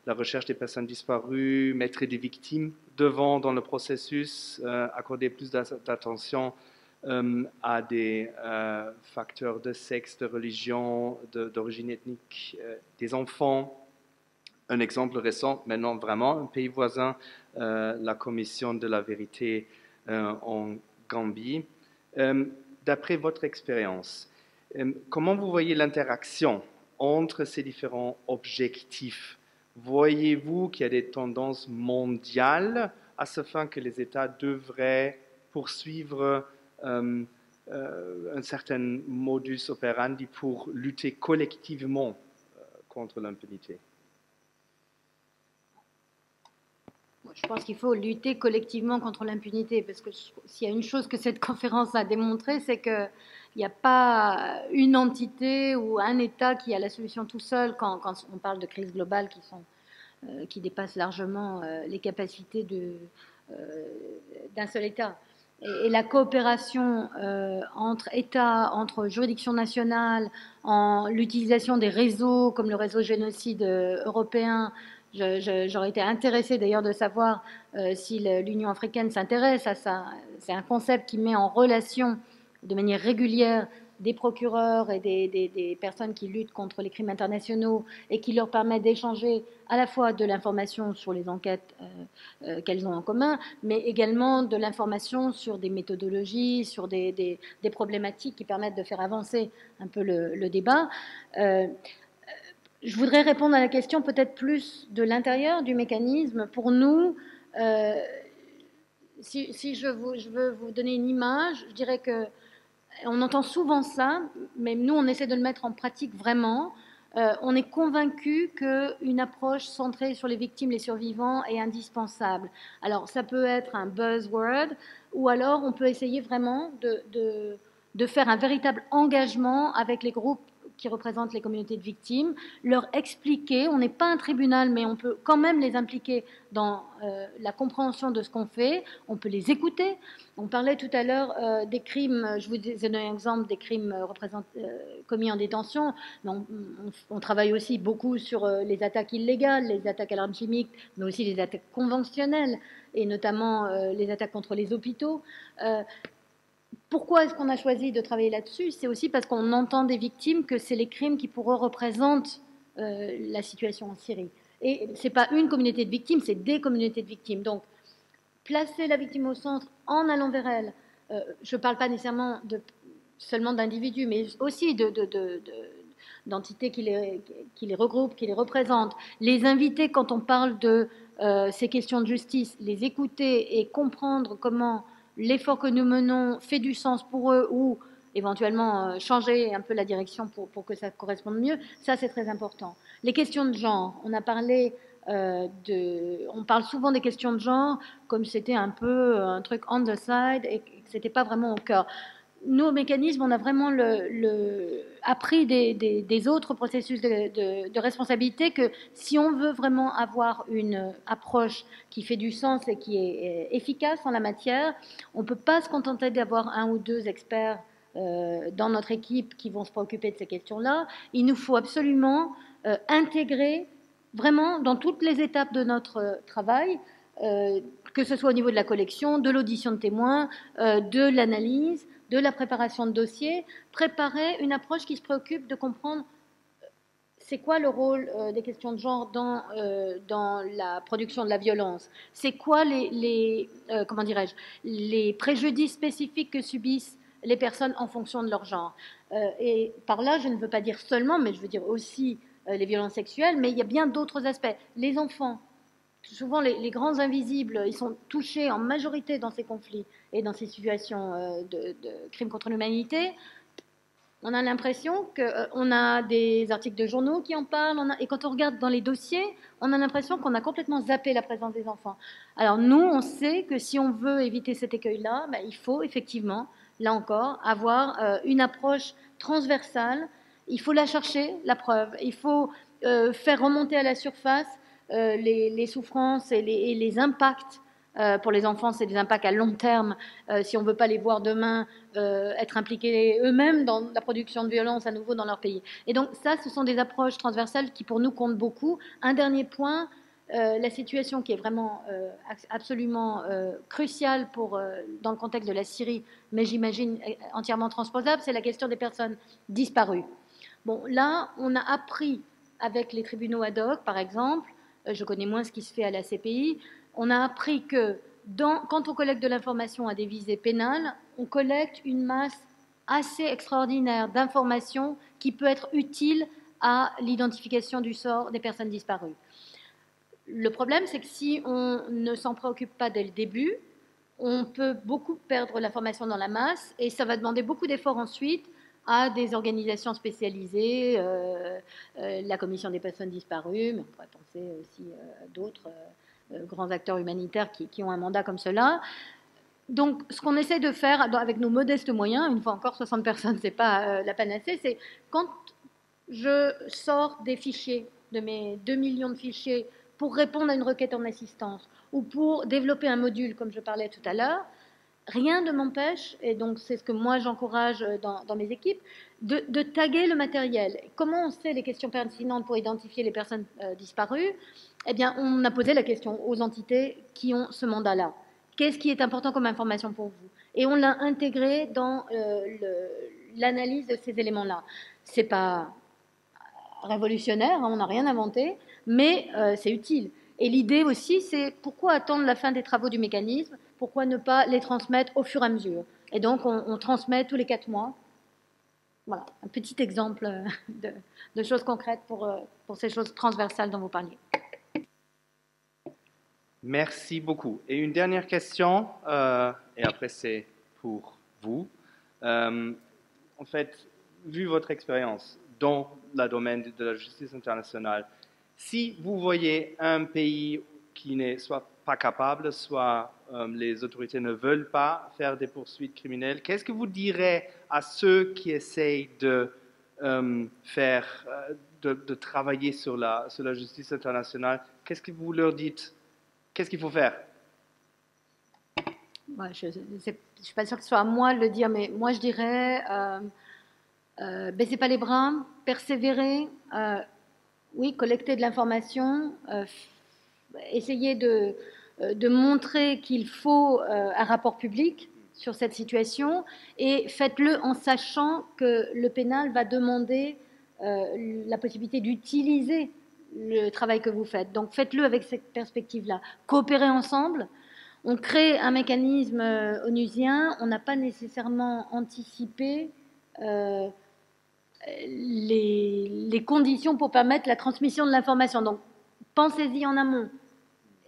la recherche des personnes disparues, mettre des victimes devant dans le processus, accorder plus d'attention à des facteurs de sexe, de religion, d'origine ethnique des enfants. Un exemple récent, maintenant vraiment un pays voisin, la Commission de la vérité en Gambie. D'après votre expérience, comment vous voyez l'interaction entre ces différents objectifs? Voyez-vous qu'il y a des tendances mondiales à ce fin que les États devraient poursuivre un certain modus operandi pour lutter collectivement contre l'impunité?
Je pense qu'il faut lutter collectivement contre l'impunité, parce que s'il y a une chose que cette conférence a démontré, c'est qu'il n'y a pas une entité ou un État qui a la solution tout seul quand on parle de crises globales qui dépassent largement les capacités d'un seul État. Et la coopération entre États, entre juridictions nationales, en l'utilisation des réseaux comme le réseau génocide européen. J'aurais été intéressée d'ailleurs de savoir si l'Union africaine s'intéresse à ça. C'est un concept qui met en relation de manière régulière des procureurs et des personnes qui luttent contre les crimes internationaux et qui leur permet d'échanger à la fois de l'information sur les enquêtes qu'elles ont en commun, mais également de l'information sur des méthodologies, sur des problématiques qui permettent de faire avancer un peu le débat. Je voudrais répondre à la question peut-être plus de l'intérieur du mécanisme. Pour nous, si je veux vous donner une image, je dirais que on entend souvent ça, mais nous, on essaie de le mettre en pratique vraiment. On est convaincu qu'une approche centrée sur les victimes, les survivants est indispensable. Alors, ça peut être un buzzword, ou alors on peut essayer vraiment de faire un véritable engagement avec les groupes qui représentent les communautés de victimes, leur expliquer, on n'est pas un tribunal, mais on peut quand même les impliquer dans la compréhension de ce qu'on fait, on peut les écouter. On parlait tout à l'heure des crimes, je vous donne un exemple des crimes commis en détention, mais on travaille aussi beaucoup sur les attaques illégales, les attaques à l'arme chimique, mais aussi les attaques conventionnelles, et notamment les attaques contre les hôpitaux. Pourquoi est-ce qu'on a choisi de travailler là-dessus? C'est aussi parce qu'on entend des victimes que c'est les crimes qui pour eux représentent la situation en Syrie. Et ce n'est pas une communauté de victimes, c'est des communautés de victimes. Donc, placer la victime au centre en allant vers elle, je ne parle pas nécessairement seulement d'individus, mais aussi d'entités qui les regroupent, qui les représentent. Les inviter quand on parle de ces questions de justice, les écouter et comprendre comment l'effort que nous menons fait du sens pour eux ou éventuellement changer un peu la direction pour que ça corresponde mieux, ça c'est très important. Les questions de genre, on a parlé on parle souvent des questions de genre comme c'était un peu un truc on the side et que c'était pas vraiment au cœur. Nous, au mécanisme, on a vraiment appris des autres processus de responsabilité que si on veut vraiment avoir une approche qui fait du sens et qui est efficace en la matière, on ne peut pas se contenter d'avoir un ou deux experts dans notre équipe qui vont se préoccuper de ces questions-là. Il nous faut absolument intégrer vraiment dans toutes les étapes de notre travail, que ce soit au niveau de la collection, de l'audition de témoins, de l'analyse, de la préparation de dossiers, préparer une approche qui se préoccupe de comprendre c'est quoi le rôle des questions de genre dans la production de la violence, c'est quoi comment dirais-je, les préjudices spécifiques que subissent les personnes en fonction de leur genre. Et par là, je ne veux pas dire seulement, mais je veux dire aussi les violences sexuelles, mais il y a bien d'autres aspects. Les enfants, souvent les grands invisibles, ils sont touchés en majorité dans ces conflits et dans ces situations de crimes contre l'humanité. On a l'impression qu'on a des articles de journaux qui en parlent, et quand on regarde dans les dossiers, on a l'impression qu'on a complètement zappé la présence des enfants. Alors nous, on sait que si on veut éviter cet écueil-là, ben, il faut effectivement, là encore, avoir une approche transversale. Il faut la chercher, la preuve. Il faut faire remonter à la surface les souffrances et les impacts. Pour les enfants, c'est des impacts à long terme. Si on ne veut pas les voir demain être impliqués eux-mêmes dans la production de violence à nouveau dans leur pays. Et donc ça, ce sont des approches transversales qui pour nous comptent beaucoup. Un dernier point, la situation qui est vraiment absolument cruciale dans le contexte de la Syrie, mais j'imagine entièrement transposable, c'est la question des personnes disparues. Bon, là, on a appris avec les tribunaux ad hoc, par exemple, je connais moins ce qui se fait à la CPI, on a appris que quand on collecte de l'information à des visées pénales, on collecte une masse assez extraordinaire d'informations qui peut être utile à l'identification du sort des personnes disparues. Le problème, c'est que si on ne s'en préoccupe pas dès le début, on peut beaucoup perdre l'information dans la masse et ça va demander beaucoup d'efforts ensuite à des organisations spécialisées, la Commission des personnes disparues, mais on pourrait penser aussi à d'autres grands acteurs humanitaires qui ont un mandat comme cela. Donc, ce qu'on essaie de faire avec nos modestes moyens, une fois encore, 60 personnes, ce n'est pas la panacée, c'est quand je sors des fichiers, de mes 2 millions de fichiers, pour répondre à une requête en assistance ou pour développer un module, comme je parlais tout à l'heure, rien ne m'empêche, et donc c'est ce que moi j'encourage dans mes équipes, de taguer le matériel. Comment on sait les questions pertinentes pour identifier les personnes disparues? Eh bien, on a posé la question aux entités qui ont ce mandat-là. Qu'est-ce qui est important comme information pour vous? Et on l'a intégré dans l'analyse de ces éléments-là. C'est pas révolutionnaire, hein, on n'a rien inventé, mais c'est utile. Et l'idée aussi, c'est pourquoi attendre la fin des travaux du mécanisme? Pourquoi ne pas les transmettre au fur et à mesure? Et donc, on transmet tous les 4 mois. Voilà, un petit exemple de choses concrètes pour ces choses transversales dont vous parliez.
Merci beaucoup. Et une dernière question, et après c'est pour vous. En fait, vu votre expérience dans le domaine de la justice internationale, si vous voyez un pays qui n'est soit pas capable, soit les autorités ne veulent pas faire des poursuites criminelles, qu'est-ce que vous direz à ceux qui essayent de de travailler sur la justice internationale? Qu'est-ce que vous leur dites? Qu'est-ce qu'il faut faire?
Ouais, je ne suis pas sûre que ce soit à moi de le dire, mais moi je dirais baissez pas les bras, persévérez, oui, collecter de l'information, essayer de montrer qu'il faut un rapport public sur cette situation et faites-le en sachant que le pénal va demander la possibilité d'utiliser le travail que vous faites. Donc faites-le avec cette perspective-là. Coopérez ensemble. On crée un mécanisme onusien, on n'a pas nécessairement anticipé les conditions pour permettre la transmission de l'information. Donc, pensez-y en amont.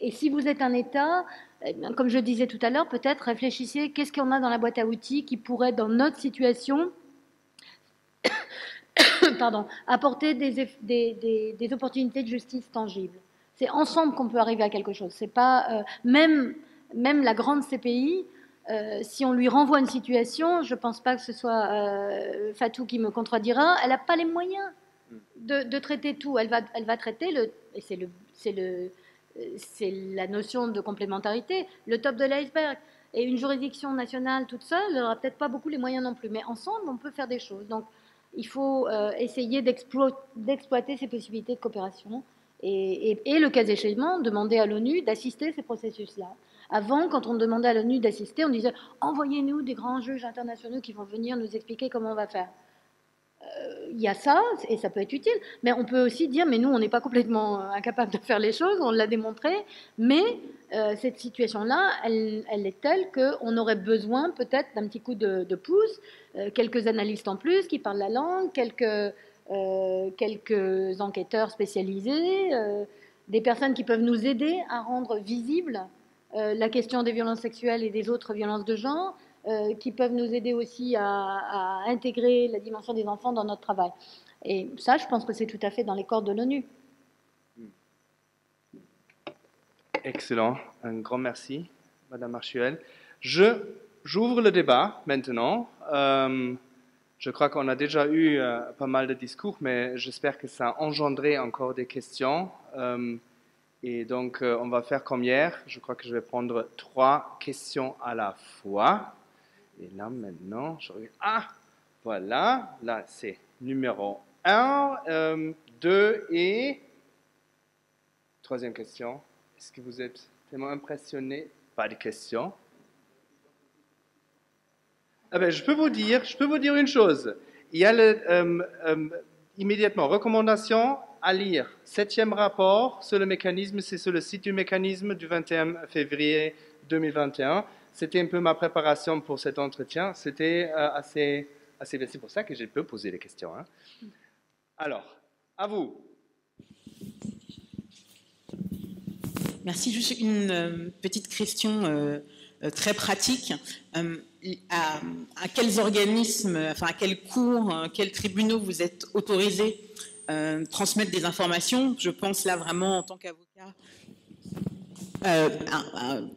Et si vous êtes un État, eh bien, comme je disais tout à l'heure, peut-être réfléchissez qu'est-ce qu'on a dans la boîte à outils qui pourrait, dans notre situation, pardon, apporter des opportunités de justice tangibles. C'est ensemble qu'on peut arriver à quelque chose. C'est pas même la grande CPI. Si on lui renvoie une situation, je ne pense pas que ce soit Fatou qui me contredira, elle n'a pas les moyens de traiter tout. Elle va traiter et c'est la notion de complémentarité, le top de l'iceberg. Et une juridiction nationale toute seule n'aura peut-être pas beaucoup les moyens non plus. Mais ensemble, on peut faire des choses. Donc, il faut essayer d'exploiter ces possibilités de coopération et le cas échéant, demander à l'ONU d'assister ces processus-là. Avant, quand on demandait à l'ONU d'assister, on disait « Envoyez-nous des grands juges internationaux qui vont venir nous expliquer comment on va faire ». Il y a ça, et ça peut être utile, mais on peut aussi dire « Mais nous, on n'est pas complètement incapable de faire les choses, on l'a démontré, mais cette situation-là, elle est telle qu'on aurait besoin peut-être d'un petit coup de pouce, quelques analystes en plus qui parlent la langue, quelques enquêteurs spécialisés, des personnes qui peuvent nous aider à rendre visible la question des violences sexuelles et des autres violences de genre, qui peuvent nous aider aussi à intégrer la dimension des enfants dans notre travail. Et ça, je pense que c'est tout à fait dans les cordes de l'ONU.
Excellent. Un grand merci, Madame Marchuel. J'ouvre le débat maintenant. Je crois qu'on a déjà eu pas mal de discours, mais j'espère que ça a engendré encore des questions. Et donc, on va faire comme hier. Je crois que je vais prendre 3 questions à la fois. Et là, maintenant, je regarde. Ah, voilà. Là, c'est numéro 1, 2 et 3e question. Est-ce que vous êtes tellement impressionné? Pas de questions. Ah ben, je peux vous dire une chose. Il y a immédiatement recommandation à lire. 7e rapport sur le mécanisme, c'est sur le site du mécanisme du 21 février 2021. C'était un peu ma préparation pour cet entretien. C'était assez bien. C'est pour ça que j'ai pu poser les questions. Hein. Alors, à vous.
Merci. Juste une petite question très pratique. À quels organismes, enfin à quels cours, quels tribunaux vous êtes autorisés transmettre des informations? Je pense là vraiment en tant qu'avocat.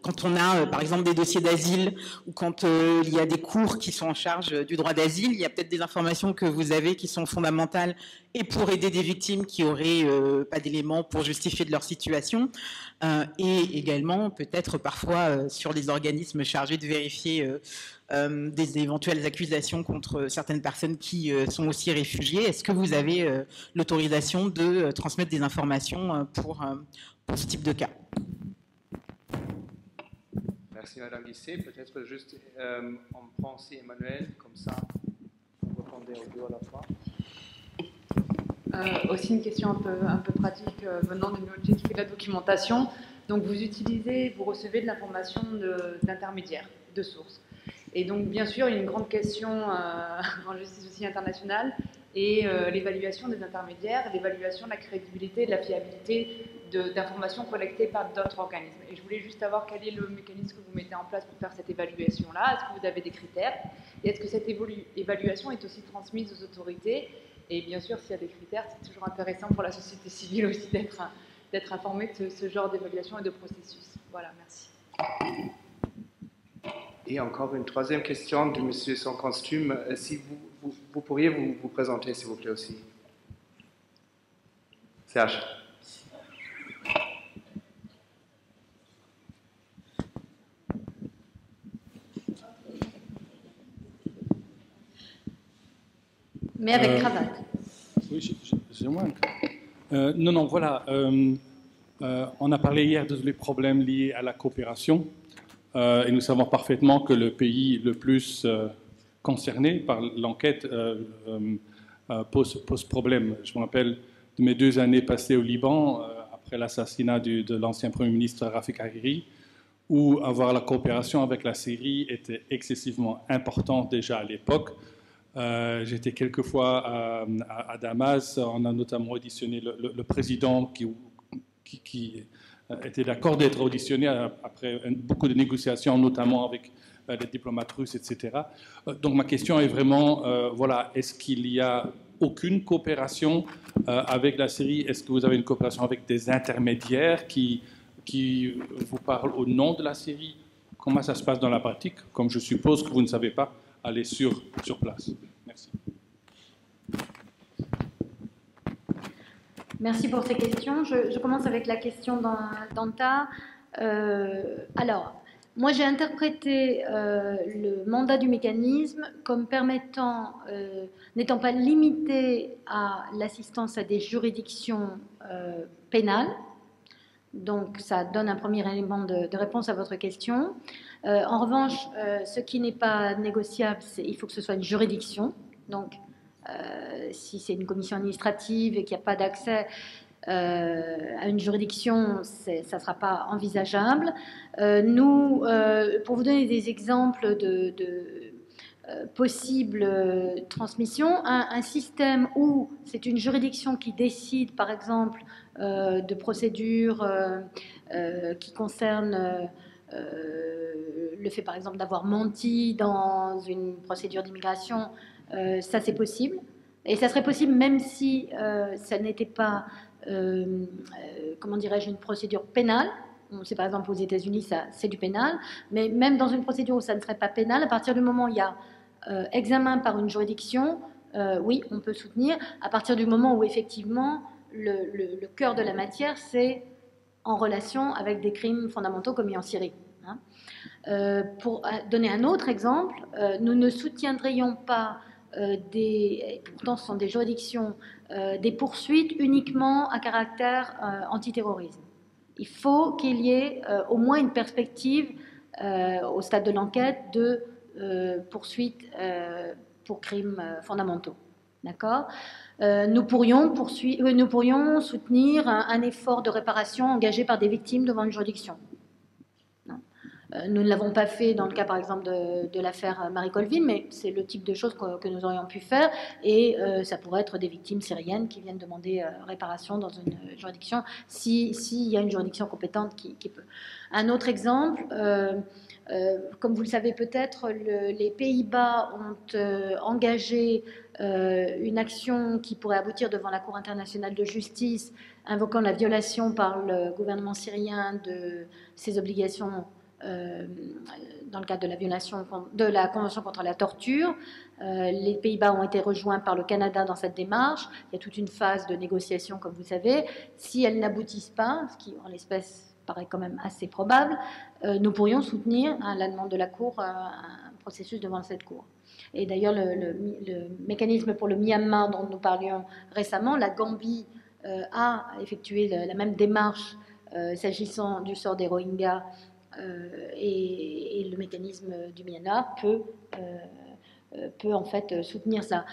Quand on a, par exemple, des dossiers d'asile ou quand il y a des cours qui sont en charge du droit d'asile, il y a peut-être des informations que vous avez qui sont fondamentales et pour aider des victimes qui n'auraient pas d'éléments pour justifier de leur situation et également peut-être parfois sur les organismes chargés de vérifier des éventuelles accusations contre certaines personnes qui sont aussi réfugiées. Est-ce que vous avez l'autorisation de transmettre des informations pour ce type de cas?
Merci Madame Guisset. Peut-être juste on prend aussi Emmanuel, comme ça vous répondez aux deux à la fois.
Aussi une question un peu pratique venant de Mioji qui fait de la documentation. Donc vous recevez de l'information d'intermédiaires, de sources. Et donc bien sûr, il y a une grande question en justice aussi internationale et l'évaluation des intermédiaires, l'évaluation de la crédibilité, de la fiabilité d'informations collectées par d'autres organismes. Et je voulais juste savoir quel est le mécanisme que vous mettez en place pour faire cette évaluation-là. Est-ce que vous avez des critères? Et est-ce que cette évaluation est aussi transmise aux autorités? Et bien sûr, s'il y a des critères, c'est toujours intéressant pour la société civile aussi d'être informée de ce genre d'évaluation et de processus. Voilà, merci.
Et encore une troisième question de monsieur sans costume. Si vous pourriez vous présenter, s'il vous plaît, aussi. Serge.
Mais avec cravate.
Oui, j'ai moins. Non, voilà. On a parlé hier de tous les problèmes liés à la coopération. Et nous savons parfaitement que le pays le plus concerné par l'enquête pose problème. Je me rappelle de mes 2 années passées au Liban, après l'assassinat de l'ancien Premier ministre Rafik Hariri, où avoir la coopération avec la Syrie était excessivement importante déjà à l'époque. J'étais quelques fois à Damas. On a notamment auditionné le président qui était d'accord d'être auditionné après beaucoup de négociations, notamment avec les diplomates russes, etc. Donc ma question est vraiment, voilà, est-ce qu'il y a aucune coopération avec la Syrie? Est-ce que vous avez une coopération avec des intermédiaires qui vous parlent au nom de la Syrie? Comment ça se passe dans la pratique? Comme je suppose que vous ne savez pas aller sur place. Merci.
Merci pour ces questions. Je commence avec la question d'Anta. Alors, moi j'ai interprété le mandat du mécanisme comme permettant, n'étant pas limité à l'assistance à des juridictions pénales. Donc ça donne un premier élément de réponse à votre question. En revanche, ce qui n'est pas négociable, c'est qu'il faut que ce soit une juridiction. Donc, si c'est une commission administrative et qu'il n'y a pas d'accès à une juridiction, ça ne sera pas envisageable. Nous, pour vous donner des exemples de possibles transmissions, un système où c'est une juridiction qui décide, par exemple, de procédures qui concernent le fait, par exemple, d'avoir menti dans une procédure d'immigration, ça c'est possible. Et ça serait possible même si ça n'était pas, comment dirais-je, une procédure pénale. On sait par exemple aux États-Unis, c'est du pénal. Mais même dans une procédure où ça ne serait pas pénal, à partir du moment où il y a examen par une juridiction, oui, on peut soutenir. À partir du moment où effectivement le cœur de la matière, c'est en relation avec des crimes fondamentaux commis en Syrie. Hein. Pour donner un autre exemple, nous ne soutiendrions pas pourtant ce sont des juridictions, des poursuites uniquement à caractère antiterrorisme. Il faut qu'il y ait au moins une perspective au stade de l'enquête de poursuites pour crimes fondamentaux. D'accord ? Nous pourrions soutenir un effort de réparation engagé par des victimes devant une juridiction. Nous ne l'avons pas fait dans le cas, par exemple, de l'affaire Marie Colville, mais c'est le type de choses que nous aurions pu faire, et ça pourrait être des victimes syriennes qui viennent demander réparation dans une juridiction, s'il y a une juridiction compétente qui peut. Un autre exemple, comme vous le savez peut-être, les Pays-Bas ont engagé une action qui pourrait aboutir devant la Cour internationale de justice, invoquant la violation par le gouvernement syrien de ses obligations dans le cadre de la violation de la Convention contre la torture. Les Pays-Bas ont été rejoints par le Canada dans cette démarche. Il y a toute une phase de négociation, comme vous savez. Si elles n'aboutissent pas, ce qui en l'espèce paraît quand même assez probable, nous pourrions soutenir, à la demande de la Cour, un processus devant cette Cour. Et d'ailleurs, le mécanisme pour le Myanmar dont nous parlions récemment, la Gambie a effectué la même démarche s'agissant du sort des Rohingyas, et le mécanisme du Myanmar peut en fait soutenir ça.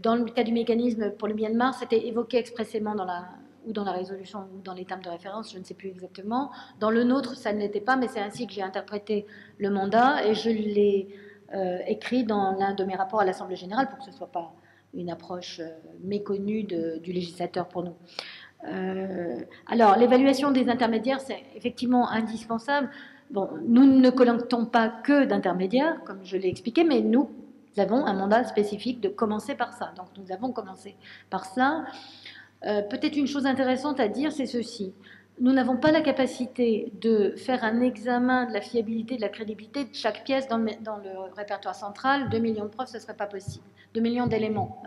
Dans le cas du mécanisme pour le Myanmar, c'était évoqué expressément dans la résolution ou dans les termes de référence, je ne sais plus exactement. Dans le nôtre, ça ne l'était pas, mais c'est ainsi que j'ai interprété le mandat, et je l'ai écrit dans l'un de mes rapports à l'Assemblée générale pour que ce ne soit pas une approche méconnue du législateur pour nous. Alors, l'évaluation des intermédiaires, c'est effectivement indispensable. Bon, nous ne collectons pas que d'intermédiaires, comme je l'ai expliqué, mais nous avons un mandat spécifique de commencer par ça. Donc, nous avons commencé par ça. Peut-être une chose intéressante à dire, c'est ceci. Nous n'avons pas la capacité de faire un examen de la fiabilité, de la crédibilité de chaque pièce dans le répertoire central. 2 millions de preuves, ce ne serait pas possible. 2 millions d'éléments,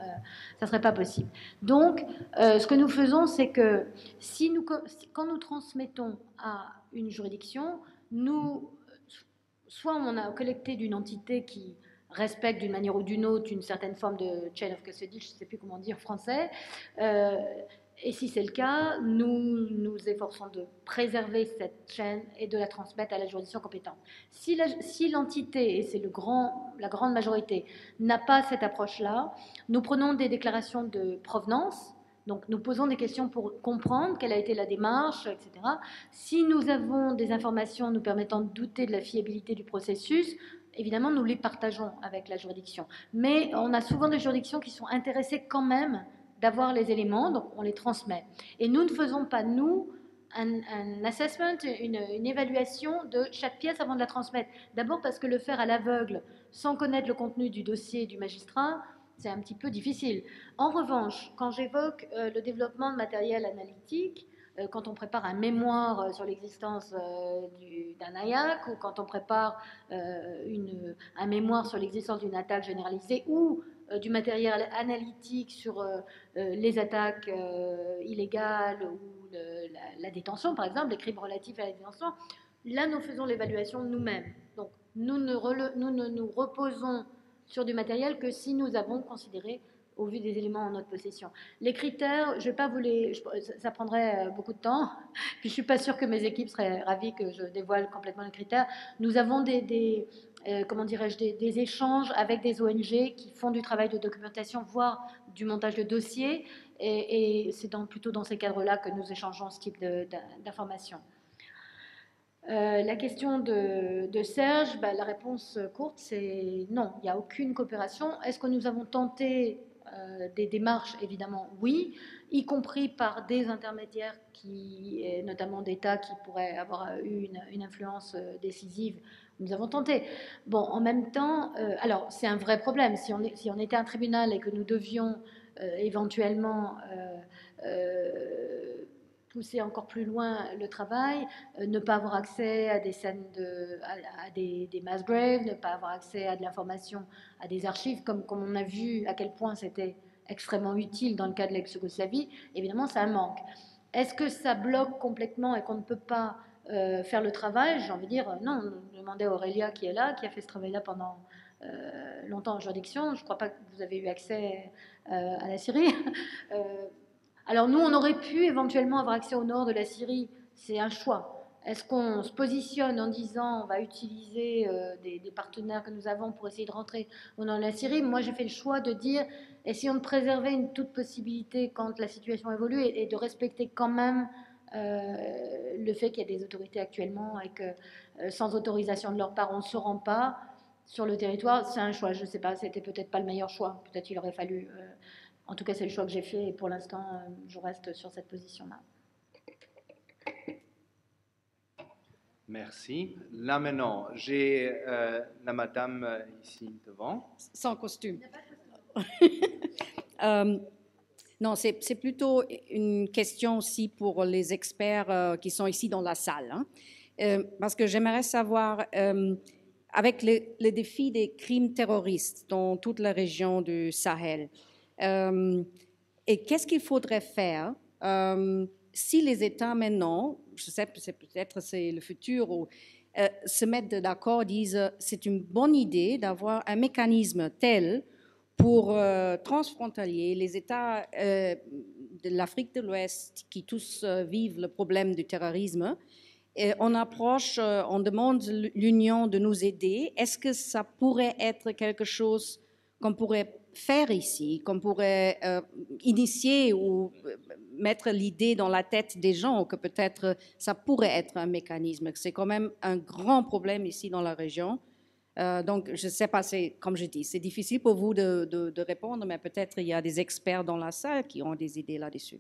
ça ne serait pas possible. Donc, ce que nous faisons, c'est que quand nous transmettons à une juridiction, soit on a collecté d'une entité qui respecte d'une manière ou d'une autre une certaine forme de chain of custody, je ne sais plus comment dire en français, et si c'est le cas, nous nous efforçons de préserver cette chaîne et de la transmettre à la juridiction compétente. Si l'entité, et c'est la grande majorité, n'a pas cette approche-là, nous prenons des déclarations de provenance. Donc, nous posons des questions pour comprendre quelle a été la démarche, etc. Si nous avons des informations nous permettant de douter de la fiabilité du processus, évidemment, nous les partageons avec la juridiction. Mais on a souvent des juridictions qui sont intéressées quand même d'avoir les éléments, donc on les transmet. Et nous ne faisons pas, nous, un assessment, une évaluation de chaque pièce avant de la transmettre. D'abord parce que le faire à l'aveugle, sans connaître le contenu du dossier du magistrat, c'est un petit peu difficile. En revanche, quand j'évoque le développement de matériel analytique, quand on prépare un mémoire sur l'existence d'un AIAC, ou quand on prépare un mémoire sur l'existence d'une attaque généralisée, ou du matériel analytique sur les attaques illégales ou la détention, par exemple, les crimes relatifs à la détention, là, nous faisons l'évaluation nous-mêmes. Donc, nous ne nous reposons sur du matériel que si nous avons considéré au vu des éléments en notre possession. Les critères, je ne vais pas vous ça prendrait beaucoup de temps, puis je ne suis pas sûre que mes équipes seraient ravies que je dévoile complètement les critères. Nous avons des échanges avec des ONG qui font du travail de documentation, voire du montage de dossiers, et c'est plutôt dans ces cadres-là que nous échangeons ce type d'informations. La question de Serge, la réponse courte, c'est non, il n'y a aucune coopération. Est-ce que nous avons tenté des démarches? Évidemment, oui, y compris par des intermédiaires, notamment d'États qui pourraient avoir eu une influence décisive. Nous avons tenté. Bon, en même temps, alors c'est un vrai problème. Si on était un tribunal et que nous devions éventuellement pousser encore plus loin le travail, ne pas avoir accès à des scènes à des mass graves, ne pas avoir accès à de l'information, à des archives, comme on a vu à quel point c'était extrêmement utile dans le cas de l'ex-Yougoslavie, évidemment, ça manque. Est-ce que ça bloque complètement et qu'on ne peut pas faire le travail? J'ai envie de dire non. Demandez à Aurélia qui est là, qui a fait ce travail-là pendant longtemps en juridiction. Je ne crois pas que vous avez eu accès à la Syrie. Alors nous, on aurait pu éventuellement avoir accès au nord de la Syrie, c'est un choix. Est-ce qu'on se positionne en disant on va utiliser des partenaires que nous avons pour essayer de rentrer au nord de la Syrie? Moi, j'ai fait le choix de dire essayons de préserver une toute possibilité quand la situation évolue et de respecter quand même le fait qu'il y a des autorités actuellement et que sans autorisation de leur part, on ne se rend pas sur le territoire, c'est un choix. Je ne sais pas, c'était peut-être pas le meilleur choix. Peut-être il aurait fallu. En tout cas, c'est le choix que j'ai fait et pour l'instant, je reste sur cette position-là.
Merci. Là maintenant, j'ai la madame ici devant.
Sans costume. Non, c'est plutôt une question aussi pour les experts qui sont ici dans la salle. Hein. Parce que j'aimerais savoir, avec le défi des crimes terroristes dans toute la région du Sahel, et qu'est-ce qu'il faudrait faire si les États maintenant, je sais peut-être c'est le futur, ou, se mettent d'accord, disent c'est une bonne idée d'avoir un mécanisme tel pour transfrontalier, les États de l'Afrique de l'Ouest qui tous vivent le problème du terrorisme, on approche, on demande l'Union de nous aider. Est-ce que ça pourrait être quelque chose qu'on pourrait faire ici, qu'on pourrait initier ou mettre l'idée dans la tête des gens que peut-être ça pourrait être un mécanisme? C'est quand même un grand problème ici dans la région. Donc, je ne sais pas, comme je dis, c'est difficile pour vous de répondre, mais peut-être il y a des experts dans la salle qui ont des idées là-dessus.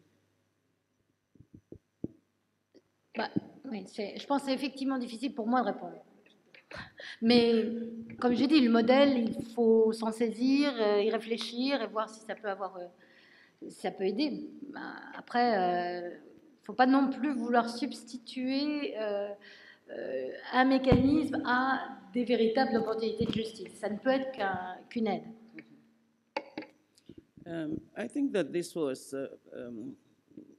Bah, oui, je pense que c'est effectivement difficile pour moi de répondre. Mais, comme j'ai dit, le modèle, il faut s'en saisir, y réfléchir et voir si ça peut ça peut aider. Après, il ne faut pas non plus vouloir substituer un mécanisme à des véritables opportunités de justice. Ça ne peut être qu'une aide.
I think that this was,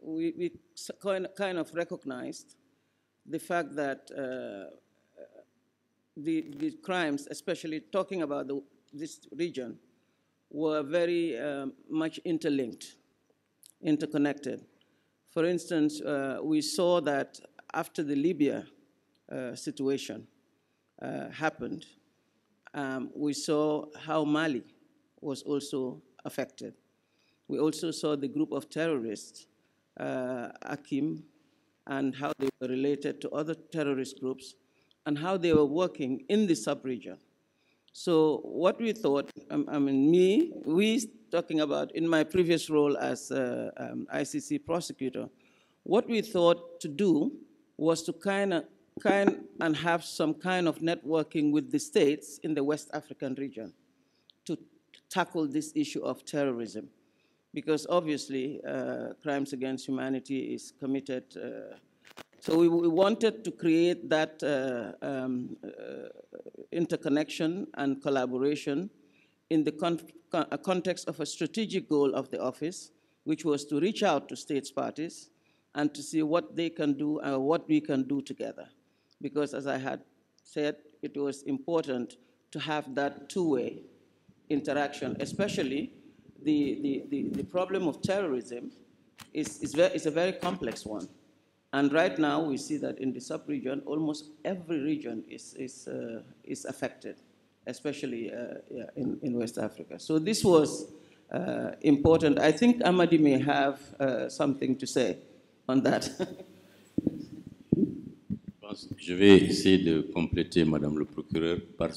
we kind of recognized the fact that the crimes, especially talking about this region, were very much interlinked, interconnected. For instance, we saw that after the Libya situation happened, we saw how Mali was also affected. We also saw the group of terrorists, Akim, and how they were related to other terrorist groups, and how they were working in the sub-region. So what we thought, we talking about in my previous role as ICC prosecutor, what we thought to do was to kind and have some kind of networking with the states in the West African region to tackle this issue of terrorism. Because obviously, crimes against humanity is committed. So we wanted to create that interconnection and collaboration in the context of a strategic goal of the office, which was to reach out to states parties and to see what they can do and what we can do together. Because as I had said, it was important to have that two-way interaction, especially the problem of terrorism is a very complex one. And right now we see that in the sub-region, almost every region is affected, especially in West Africa. So this was important. I think Amadi may have something to say on that.
Je vais essayer de compléter, Madame le procureur, par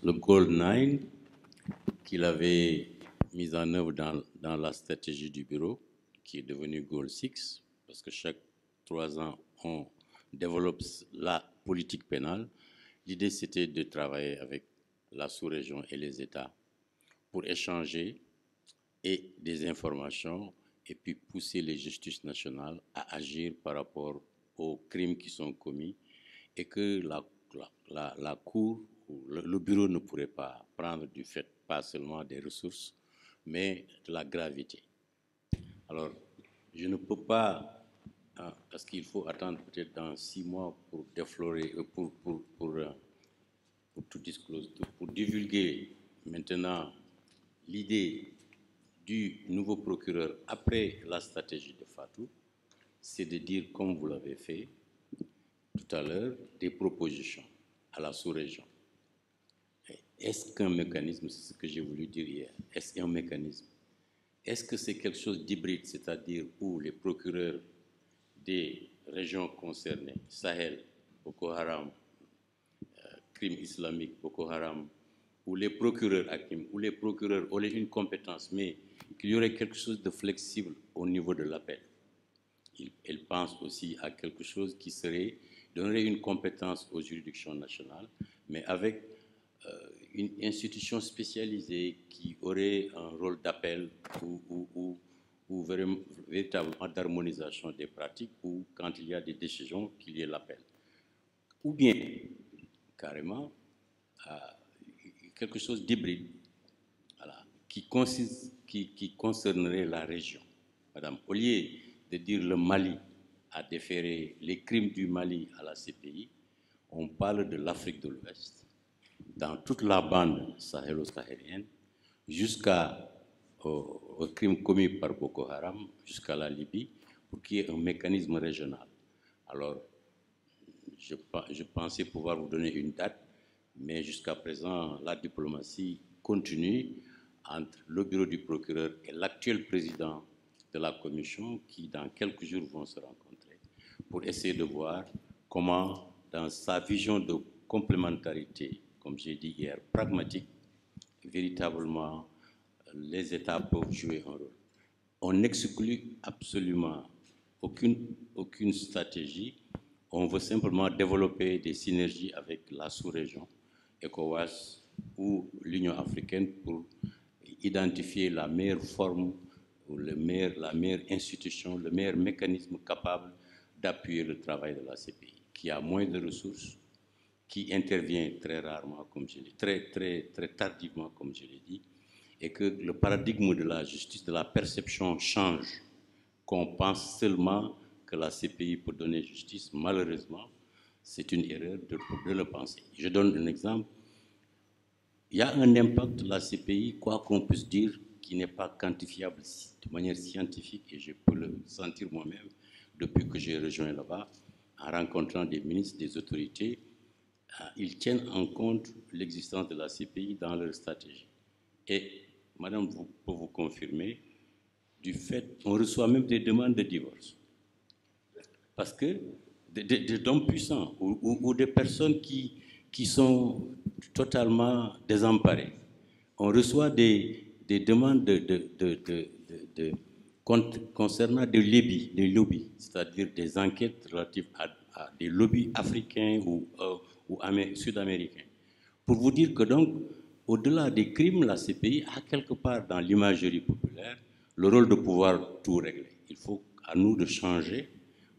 le Goal 9 qu'il avait mis en œuvre dans la stratégie du bureau, qui est devenu Goal 6, parce que chaque 3 ans, on développe la politique pénale. L'idée, c'était de travailler avec la sous-région et les États pour échanger et des informations et puis pousser les justices nationales à agir par rapport aux crimes qui sont commis et que la Cour ou le bureau ne pourrait pas prendre du fait pas seulement des ressources, mais de la gravité. Alors, je ne peux pas, parce qu'il faut attendre peut-être dans 6 mois pour déflorer, pour tout disclose, pour divulguer maintenant l'idée du nouveau procureur après la stratégie de Fatou, c'est de dire, comme vous l'avez fait tout à l'heure, des propositions à la sous-région. Est-ce qu'un mécanisme, c'est ce que j'ai voulu dire hier, est-ce un mécanisme? Est-ce que c'est quelque chose d'hybride, c'est-à-dire où les procureurs des régions concernées, Sahel, Boko Haram, crime islamique, Boko Haram, ou les procureurs Hakim, ou les procureurs auraient une compétence, mais qu'il y aurait quelque chose de flexible au niveau de l'appel. Elle pense aussi à quelque chose qui donnerait une compétence aux juridictions nationales, mais avec une institution spécialisée qui aurait un rôle d'appel ou véritablement d'harmonisation des pratiques, ou quand il y a des décisions, qu'il y ait l'appel. Ou bien, carrément, quelque chose d'hybride, voilà, qui concernerait la région. Madame, au lieu de dire le Mali a déféré les crimes du Mali à la CPI, on parle de l'Afrique de l'Ouest, dans toute la bande sahélo-sahélienne, jusqu'aux crimes commis par Boko Haram, jusqu'à la Libye, pour qu'il y ait un mécanisme régional. Alors, je pensais pouvoir vous donner une date, mais jusqu'à présent, la diplomatie continue entre le bureau du procureur et l'actuel président de la commission qui, dans quelques jours, vont se rencontrer pour essayer de voir comment, dans sa vision de complémentarité, comme j'ai dit hier, pragmatique, véritablement, les États peuvent jouer un rôle. On n'exclut absolument aucune stratégie. On veut simplement développer des synergies avec la sous-région, ECOWAS ou l'Union africaine pour identifier la meilleure forme, ou la meilleure institution, le meilleur mécanisme capable d'appuyer le travail de la CPI, qui a moins de ressources, qui intervient très rarement, comme je l'ai dit, très tardivement, comme je l'ai dit, et que le paradigme de la justice, de la perception change, qu'on pense seulement que la CPI peut donner justice. Malheureusement, c'est une erreur de le penser. Je donne un exemple. Il y a un impact de la CPI, quoi qu'on puisse dire, qui n'est pas quantifiable de manière scientifique, et je peux le sentir moi-même depuis que j'ai rejoint là-bas, en rencontrant des ministres, des autorités. Ils tiennent en compte l'existence de la CPI dans leur stratégie. Et, madame, pour vous confirmer, du fait, on reçoit même des demandes de divorce. Parce que des hommes puissants ou des personnes qui sont totalement désemparées. On reçoit des demandes concernant des lobbies, c'est-à-dire des enquêtes relatives à des lobbies africains ou sud-américains. Pour vous dire que donc, au-delà des crimes, la CPI a quelque part dans l'imagerie populaire le rôle de pouvoir tout régler. Il faut à nous de changer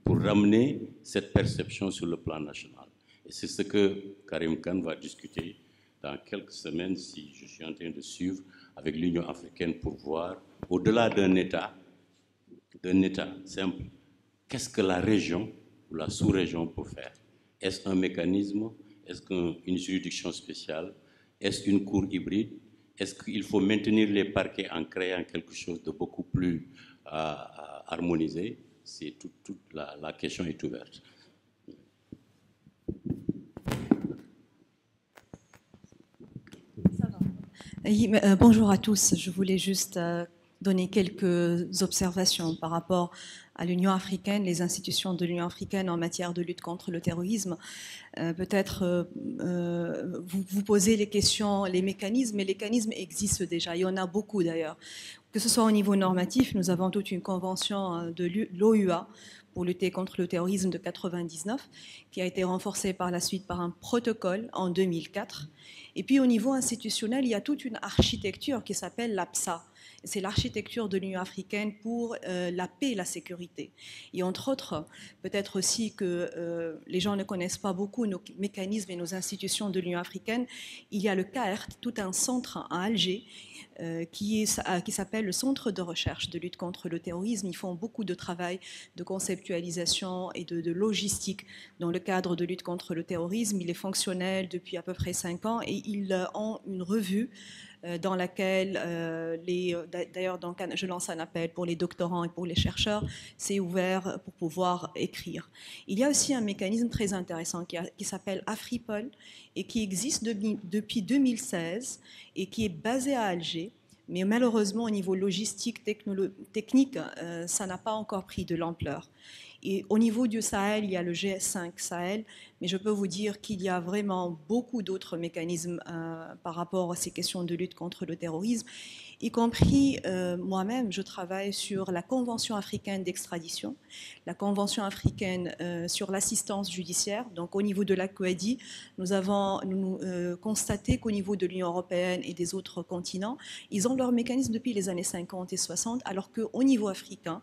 pour ramener cette perception sur le plan national. Et c'est ce que Karim Khan va discuter dans quelques semaines, si je suis en train de suivre, avec l'Union africaine pour voir, au-delà d'un État simple, qu'est-ce que la région ou la sous-région peut faire? Est-ce un mécanisme? Est-ce qu'une juridiction spéciale? Est-ce une cour hybride? Est-ce qu'il faut maintenir les parquets en créant quelque chose de beaucoup plus harmonisé? C'est toute la question est ouverte.
Bonjour à tous. Je voulais juste donner quelques observations par rapport à l'Union africaine, les institutions de l'Union africaine en matière de lutte contre le terrorisme. Peut-être vous posez les questions, les mécanismes, et les mécanismes existent déjà. Il y en a beaucoup d'ailleurs. Que ce soit au niveau normatif, nous avons toute une convention de l'OUA pour lutter contre le terrorisme de 1999, qui a été renforcée par la suite par un protocole en 2004. Et puis au niveau institutionnel, il y a toute une architecture qui s'appelle l'APSA. C'est l'architecture de l'Union africaine pour la paix et la sécurité. Et entre autres, peut-être aussi que les gens ne connaissent pas beaucoup nos mécanismes et nos institutions de l'Union africaine. Il y a le CAERT, tout un centre à Alger, qui s'appelle le Centre de recherche de lutte contre le terrorisme. Ils font beaucoup de travail de conceptualisation et de logistique dans le cadre de lutte contre le terrorisme. Il est fonctionnel depuis à peu près 5 ans et ils ont une revue dans laquelle, d'ailleurs, je lance un appel pour les doctorants et pour les chercheurs, c'est ouvert pour pouvoir écrire. Il y a aussi un mécanisme très intéressant qui s'appelle AFRIPOL et qui existe depuis 2016 et qui est basé à Alger. Mais malheureusement, au niveau logistique, technique, ça n'a pas encore pris de l'ampleur. Et au niveau du Sahel, il y a le GS5 Sahel, mais je peux vous dire qu'il y a vraiment beaucoup d'autres mécanismes par rapport à ces questions de lutte contre le terrorisme, y compris moi-même, je travaille sur la Convention africaine d'extradition, la Convention africaine sur l'assistance judiciaire. Donc au niveau de la COADI, nous avons constaté qu'au niveau de l'Union européenne et des autres continents, ils ont leur mécanisme depuis les années 50 et 60, alors qu'au niveau africain,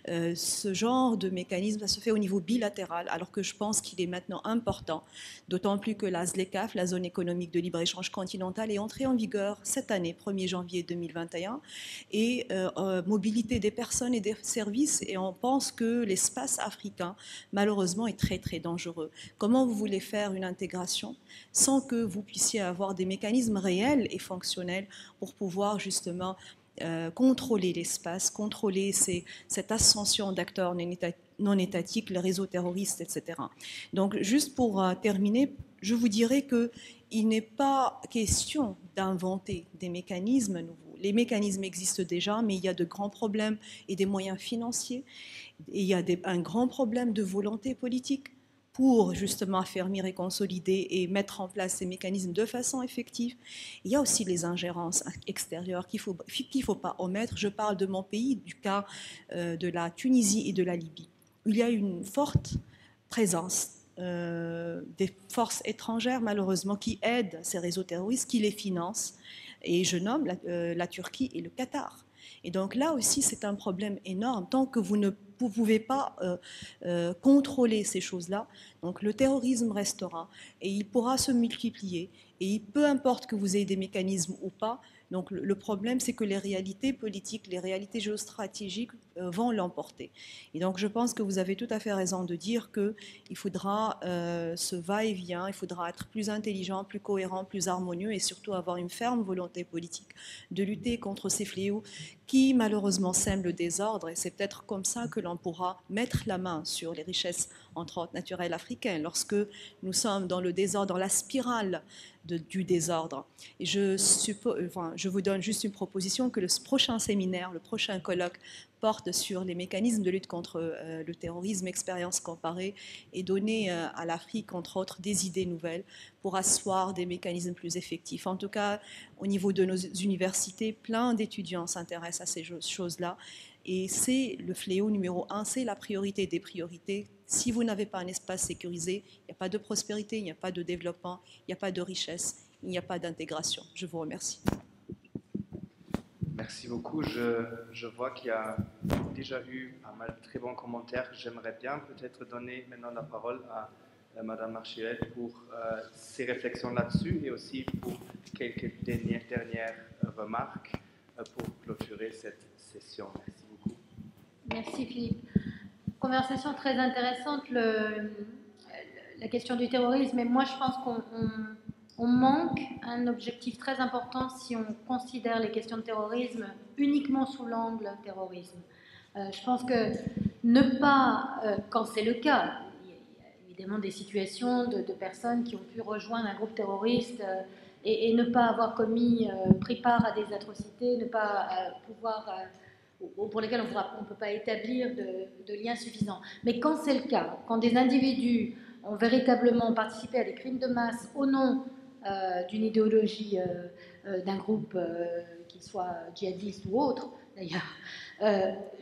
ce genre de mécanisme, ça se fait au niveau bilatéral, alors que je pense qu'il est maintenant important, d'autant plus que la ZLECAf, la zone économique de libre-échange continentale, est entrée en vigueur cette année, 1er janvier 2021, et mobilité des personnes et des services, et on pense que l'espace africain, malheureusement, est très très dangereux. Comment vous voulez faire une intégration sans que vous puissiez avoir des mécanismes réels et fonctionnels pour pouvoir justement contrôler l'espace, contrôler cette ascension d'acteurs non étatiques, les réseaux terroristes, etc. Donc, juste pour terminer, je vous dirais qu'il n'est pas question d'inventer des mécanismes nouveaux. Les mécanismes existent déjà, mais il y a de grands problèmes et des moyens financiers. Et il y a un grand problème de volonté politique pour justement affermir et consolider et mettre en place ces mécanismes de façon effective. Il y a aussi les ingérences extérieures qu'il ne faut pas omettre. Je parle de mon pays, du cas de la Tunisie et de la Libye. Il y a une forte présence des forces étrangères, malheureusement, qui aident ces réseaux terroristes, qui les financent. Et je nomme la Turquie et le Qatar. Et donc là aussi, c'est un problème énorme. Tant que vous ne pouvez pas contrôler ces choses-là, donc le terrorisme restera et il pourra se multiplier. Et peu importe que vous ayez des mécanismes ou pas, donc le problème, c'est que les réalités politiques, les réalités géostratégiques vont l'emporter. Et donc je pense que vous avez tout à fait raison de dire qu'il faudra ce va-et-vient, il faudra être plus intelligent, plus cohérent, plus harmonieux et surtout avoir une ferme volonté politique de lutter contre ces fléaux qui malheureusement sèment le désordre. Et c'est peut-être comme ça que l'on pourra mettre la main sur les richesses, entre autres naturelles africaines, lorsque nous sommes dans le désordre, dans la spirale du désordre. Et je vous donne juste une proposition que le prochain séminaire, le prochain colloque porte sur les mécanismes de lutte contre le terrorisme, expérience comparée, et donner à l'Afrique, entre autres, des idées nouvelles pour asseoir des mécanismes plus effectifs. En tout cas, au niveau de nos universités, plein d'étudiants s'intéressent à ces choses-là. Et c'est le fléau numéro 1, c'est la priorité des priorités. Si vous n'avez pas un espace sécurisé, il n'y a pas de prospérité, il n'y a pas de développement, il n'y a pas de richesse, il n'y a pas d'intégration. Je vous remercie.
Merci beaucoup. Je vois qu'il y a déjà eu un mal de très bons commentaires. J'aimerais bien peut-être donner maintenant la parole à Madame Marchiel pour ses réflexions là-dessus et aussi pour quelques dernières remarques pour clôturer cette session. Merci beaucoup.
Merci Philippe. Conversation très intéressante, la question du terrorisme. Et moi, je pense qu'on manque un objectif très important si on considère les questions de terrorisme uniquement sous l'angle terrorisme. Je pense que ne pas, quand c'est le cas, il y a évidemment des situations de personnes qui ont pu rejoindre un groupe terroriste et ne pas avoir pris part à des atrocités, ne pas pouvoir... pour lesquels on ne peut pas établir de liens suffisants. Mais quand c'est le cas, quand des individus ont véritablement participé à des crimes de masse au nom d'une idéologie d'un groupe, qu'il soit djihadiste ou autre, d'ailleurs,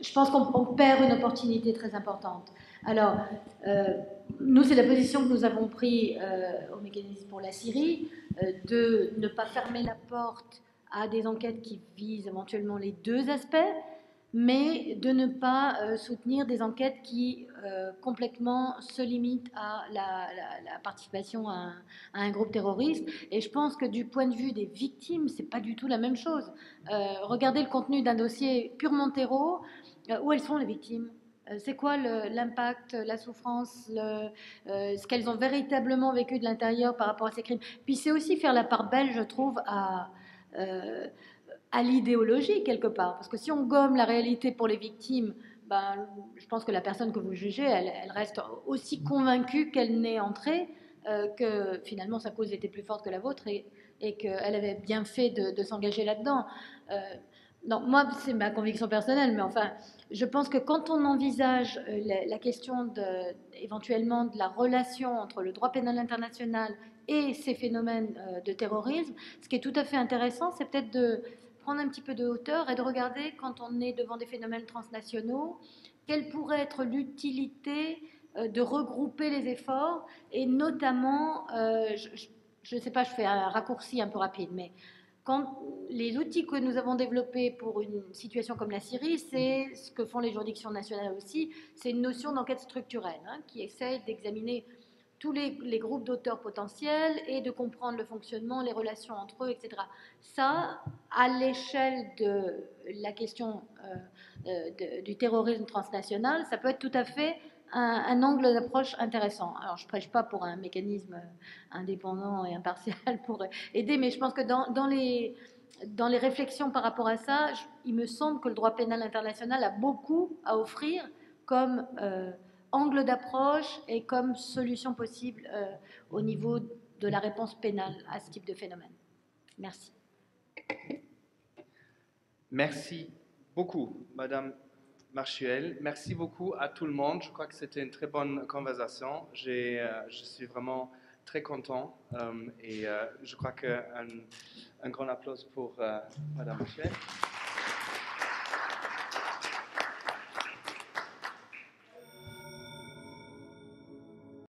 je pense qu'on perd une opportunité très importante. Alors, nous, c'est la position que nous avons prise au mécanisme pour la Syrie, de ne pas fermer la porte à des enquêtes qui visent éventuellement les deux aspects, mais de ne pas soutenir des enquêtes qui complètement se limitent à la participation à un groupe terroriste. Et je pense que du point de vue des victimes, c'est pas du tout la même chose. Regardez le contenu d'un dossier purement terreau, où elles sont les victimes. C'est quoi l'impact, la souffrance, ce qu'elles ont véritablement vécu de l'intérieur par rapport à ces crimes. Puis c'est aussi faire la part belle, je trouve, à l'idéologie quelque part, parce que si on gomme la réalité pour les victimes, ben, je pense que la personne que vous jugez, elle reste aussi convaincue qu'elle n'est entrée, que finalement sa cause était plus forte que la vôtre et qu'elle avait bien fait de s'engager là-dedans. Non, moi, c'est ma conviction personnelle, mais enfin, je pense que quand on envisage la question éventuellement de la relation entre le droit pénal international et ces phénomènes de terrorisme, ce qui est tout à fait intéressant, c'est peut-être de prendre un petit peu de hauteur et de regarder, quand on est devant des phénomènes transnationaux, quelle pourrait être l'utilité de regrouper les efforts, et notamment, je ne sais pas, je fais un raccourci un peu rapide, mais quand les outils que nous avons développés pour une situation comme la Syrie, c'est ce que font les juridictions nationales aussi, c'est une notion d'enquête structurelle qui essaye d'examiner tous les groupes d'auteurs potentiels et de comprendre le fonctionnement, les relations entre eux, etc. Ça, à l'échelle de la question du terrorisme transnational, ça peut être tout à fait un angle d'approche intéressant. Alors, je ne prêche pas pour un mécanisme indépendant et impartial pour aider, mais je pense que dans les réflexions par rapport à ça, il me semble que le droit pénal international a beaucoup à offrir comme angle d'approche et comme solution possible au niveau de la réponse pénale à ce type de phénomène. Merci.
Merci beaucoup, Madame Marchuel. Merci beaucoup à tout le monde. Je crois que c'était une très bonne conversation. Je suis vraiment très content et je crois qu'un grand applaudissement pour Madame Marchuel.